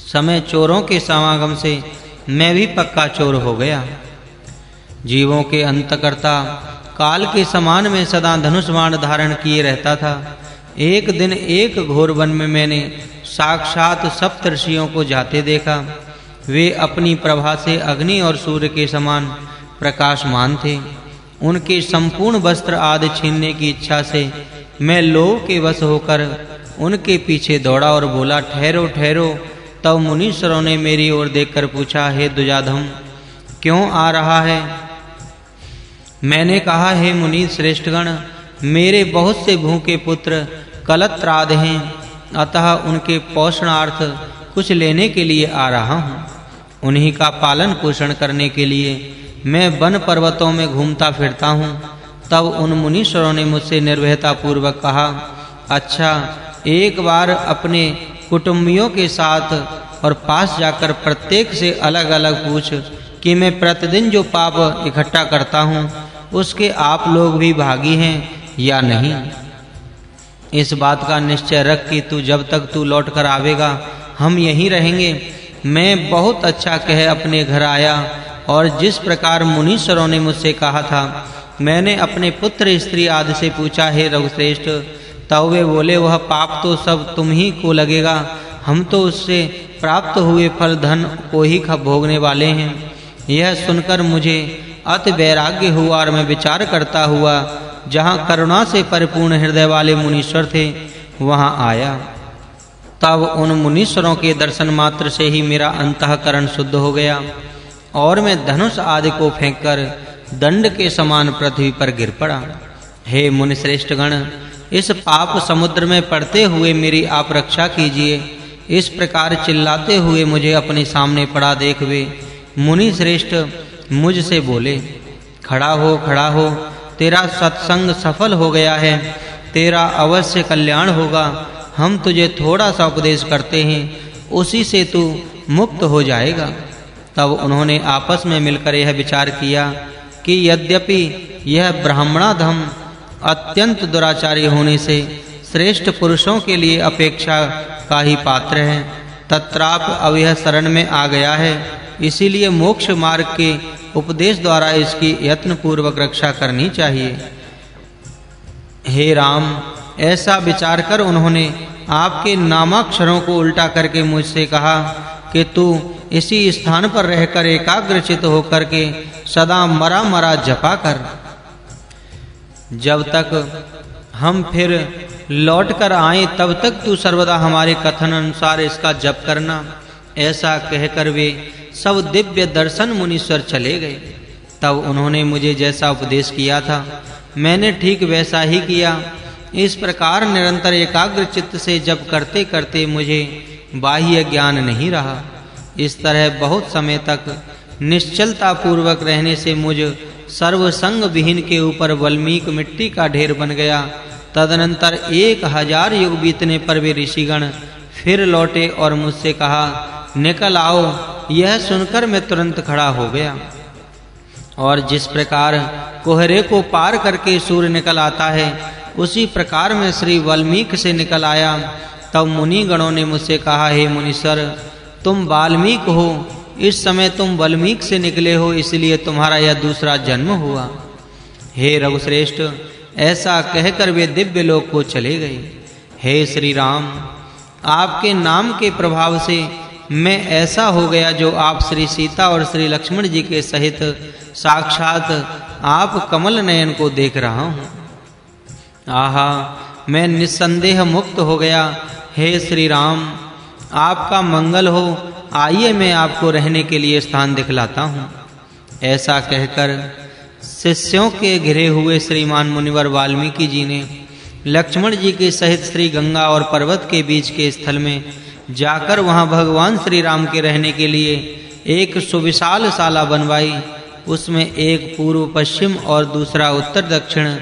समय चोरों के समागम से मैं भी पक्का चोर हो गया। जीवों के अंतकर्ता काल के समान में सदा धनुष बाण धारण किए रहता था। एक दिन एक घोर वन में मैंने साक्षात सप्तर्षियों को जाते देखा। वे अपनी प्रभा से अग्नि और सूर्य के समान प्रकाशमान थे। उनके संपूर्ण वस्त्र आदि छीनने की इच्छा से मैं लोभ के वश होकर उनके पीछे दौड़ा और बोला, ठहरो ठहरो। तब मुनीश्वरों ने मेरी ओर देखकर पूछा, हे दुजाधम, क्यों आ रहा है? मैंने कहा, हे मुनि श्रेष्ठगण, मेरे बहुत से भूखे पुत्र कलत्राद हैं, अतः उनके पोषणार्थ कुछ लेने के लिए आ रहा हूँ। उन्हीं का पालन पोषण करने के लिए मैं वन पर्वतों में घूमता फिरता हूँ। तब उन मुनीश्वरों ने मुझसे निर्भयता पूर्वक कहा, अच्छा, एक बार अपने कुटुंबियों के साथ और पास जाकर प्रत्येक से अलग-अलग पूछ कि मैं प्रतिदिन जो पाप इकट्ठा करता हूँ उसके आप लोग भी भागी हैं या नहीं। इस बात का निश्चय रख कि तू जब तक तू लौट कर आवेगा हम यहीं रहेंगे। मैं बहुत अच्छा कह अपने घर आया और जिस प्रकार मुनीश्वरों ने मुझसे कहा था मैंने अपने पुत्र स्त्री आदि से पूछा, हे रघुश्रेष्ठ। तब वे बोले, वह पाप तो सब तुम ही को लगेगा, हम तो उससे प्राप्त हुए फल धन को ही भोगने वाले हैं। यह सुनकर मुझे अति वैराग्य हुआ और मैं विचार करता हुआ जहाँ करुणा से परिपूर्ण हृदय वाले मुनीश्वर थे वहाँ आया। तब उन मुनीश्वरों के दर्शन मात्र से ही मेरा अंतःकरण शुद्ध हो गया और मैं धनुष आदि को फेंककर दंड के समान पृथ्वी पर गिर पड़ा। हे मुनि श्रेष्ठगण, इस पाप समुद्र में पड़ते हुए मेरी आप रक्षा कीजिए। इस प्रकार चिल्लाते हुए मुझे अपने सामने पड़ा देख वे मुनि श्रेष्ठ मुझसे बोले, खड़ा हो, तेरा सत्संग सफल हो गया है, तेरा अवश्य कल्याण होगा। हम तुझे थोड़ा सा उपदेश करते हैं, उसी से तू मुक्त हो जाएगा। तब उन्होंने आपस में मिलकर यह विचार किया कि यद्यपि यह ब्राह्मणाधम अत्यंत दुराचारी होने से श्रेष्ठ पुरुषों के लिए अपेक्षा का ही पात्र है, तत्राप अब यह शरण में आ गया है, इसीलिए मोक्ष मार्ग के उपदेश द्वारा इसकी यत्न पूर्वक रक्षा करनी चाहिए। हे राम, ऐसा विचार कर उन्होंने आपके नामाक्षरों को उल्टा करके मुझसे कहा कि तू इसी स्थान पर रहकर एकाग्रचित होकर के सदा मरा मरा जपा कर। जब तक हम फिर लौट कर आए तब तक तू सर्वदा हमारे कथन अनुसार इसका जप करना। ऐसा कहकर वे सब दिव्य दर्शन मुनीश्वर चले गए। तब उन्होंने मुझे जैसा उपदेश किया था मैंने ठीक वैसा ही किया। इस प्रकार निरंतर एकाग्र चित्त से जप करते करते मुझे बाह्य ज्ञान नहीं रहा। इस तरह बहुत समय तक निश्चलता पूर्वक रहने से मुझ सर्वसंग विहीन के ऊपर वल्मीक मिट्टी का ढेर बन गया। तदनंतर 1000 युग बीतने पर वे ऋषिगण फिर लौटे और मुझसे कहा, निकल आओ। यह सुनकर मैं तुरंत खड़ा हो गया और जिस प्रकार कोहरे को पार करके सूर्य निकल आता है उसी प्रकार मैं श्री वाल्मीकि से निकल आया। तब मुनि गणों ने मुझसे कहा, हे मुनीश्वर, तुम वाल्मीकि हो, इस समय तुम वाल्मीकि से निकले हो, इसलिए तुम्हारा यह दूसरा जन्म हुआ। हे रघुश्रेष्ठ, ऐसा कहकर वे दिव्य लोक को चले गए। हे श्री राम, आपके नाम के प्रभाव से मैं ऐसा हो गया जो आप श्री सीता और श्री लक्ष्मण जी के सहित साक्षात आप कमल नयन को देख रहा हूँ। आहा, मैं निस्संदेह मुक्त हो गया। हे श्री राम, आपका मंगल हो, आइए मैं आपको रहने के लिए स्थान दिखलाता हूँ। ऐसा कहकर शिष्यों के घिरे हुए श्रीमान मुनिवर वाल्मीकि जी ने लक्ष्मण जी के सहित श्री गंगा और पर्वत के बीच के स्थल में जाकर वहां भगवान श्री राम के रहने के लिए एक सुविशाल शाला बनवाई। उसमें एक पूर्व पश्चिम और दूसरा उत्तर दक्षिण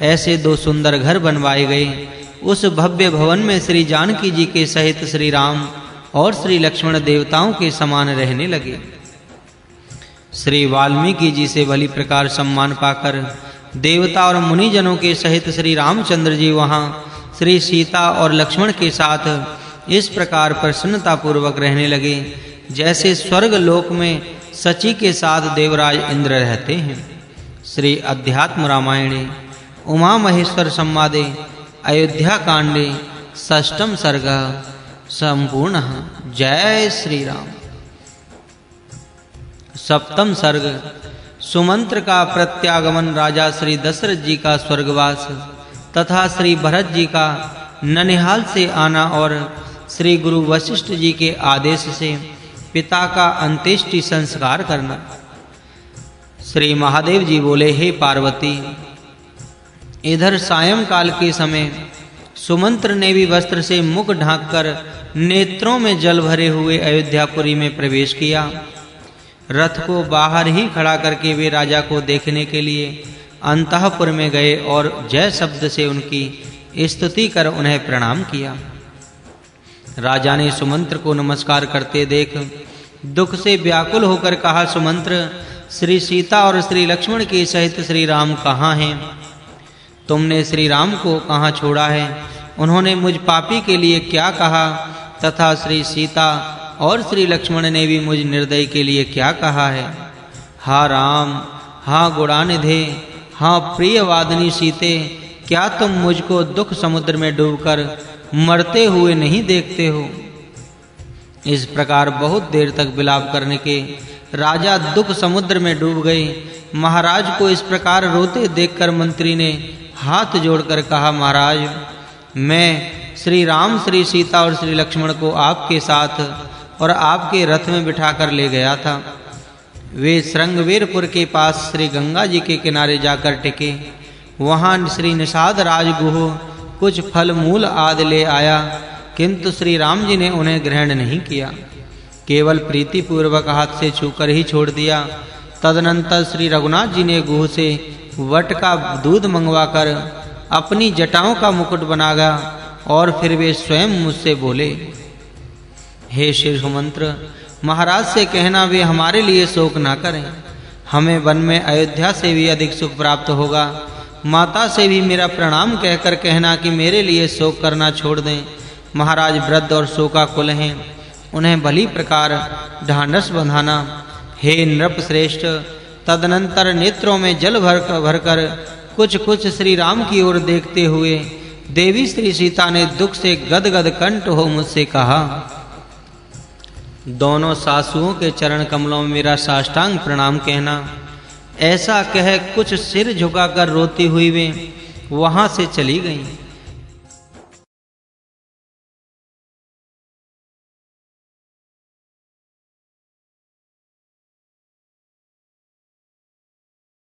ऐसे दो सुंदर घर बनवाए गए। उस भव्य भवन में श्री जानकी जी के सहित श्री राम और श्री लक्ष्मण देवताओं के समान रहने लगे। श्री वाल्मीकि जी से भली प्रकार सम्मान पाकर देवता और मुनि जनों के सहित श्री रामचंद्र जी वहां श्री सीता और लक्ष्मण के साथ इस प्रकार प्रसन्नता पूर्वक रहने लगे जैसे स्वर्ग लोक में सची के साथ देवराज इंद्र रहते हैं। श्री अध्यात्म रामायणे उमा महेश्वर संवादे अयोध्या कांडे षष्ठम सर्ग संपूर्ण। जय श्री राम। सप्तम सर्ग सुमंत्र का प्रत्यागमन। राजा श्री दशरथ जी का स्वर्गवास तथा श्री भरत जी का ननिहाल से आना और श्री गुरु वशिष्ठ जी के आदेश से पिता का अंत्येष्टि संस्कार करना। श्री महादेव जी बोले, हे पार्वती, इधर सायंकाल के समय सुमंत्र ने भी वस्त्र से मुख ढांककर नेत्रों में जल भरे हुए अयोध्यापुरी में प्रवेश किया। रथ को बाहर ही खड़ा करके वे राजा को देखने के लिए अंतःपुर में गए और जय शब्द से उनकी स्तुति कर उन्हें प्रणाम किया। राजा ने सुमंत्र को नमस्कार करते देख दुख से व्याकुल होकर कहा, सुमंत्र, श्री सीता और श्री लक्ष्मण के सहित श्री राम कहाँ हैं? तुमने श्री राम को कहाँ छोड़ा है? उन्होंने मुझ पापी के लिए क्या कहा तथा श्री सीता और श्री लक्ष्मण ने भी मुझ निर्दयी के लिए क्या कहा है? हा राम, हा गुणानिधे, हा प्रिय वादिनी सीते, क्या तुम मुझको दुख समुद्र में डूबकर मरते हुए नहीं देखते हो? इस प्रकार बहुत देर तक विलाप करने के राजा दुख समुद्र में डूब गए। महाराज को इस प्रकार रोते देखकर मंत्री ने हाथ जोड़कर कहा, महाराज, मैं श्री राम, श्री सीता और श्री लक्ष्मण को आपके साथ और आपके रथ में बिठाकर ले गया था। वे श्रृंगवीरपुर के पास श्री गंगा जी के किनारे जाकर टिके। वहां श्री निषाद राजगुह कुछ फल मूल आदि ले आया, किंतु श्री राम जी ने उन्हें ग्रहण नहीं किया, केवल प्रीति पूर्वक हाथ से छूकर ही छोड़ दिया। तदनंतर श्री रघुनाथ जी ने गुह से वट का दूध मंगवाकर अपनी जटाओं का मुकुट बनाया और फिर वे स्वयं मुझसे बोले, हे श्री सुमंत्र, महाराज से कहना वे हमारे लिए शोक ना करें। हमें वन में अयोध्या से भी अधिक सुख प्राप्त होगा। माता से भी मेरा प्रणाम कहकर कहना कि मेरे लिए शोक करना छोड़ दें। महाराज वृद्ध और शोकाकुल हैं, उन्हें भली प्रकार ढांढस बंधाना। हे नृप श्रेष्ठ, तदनंतर नेत्रों में जल भरकर कुछ श्री राम की ओर देखते हुए देवी श्री सीता ने दुख से गदगद कंठ हो मुझसे कहा, दोनों सासुओं के चरण कमलों में मेरा साष्टांग प्रणाम कहना। ऐसा कह कुछ सिर झुकाकर रोती हुई वे वहां से चली गईं।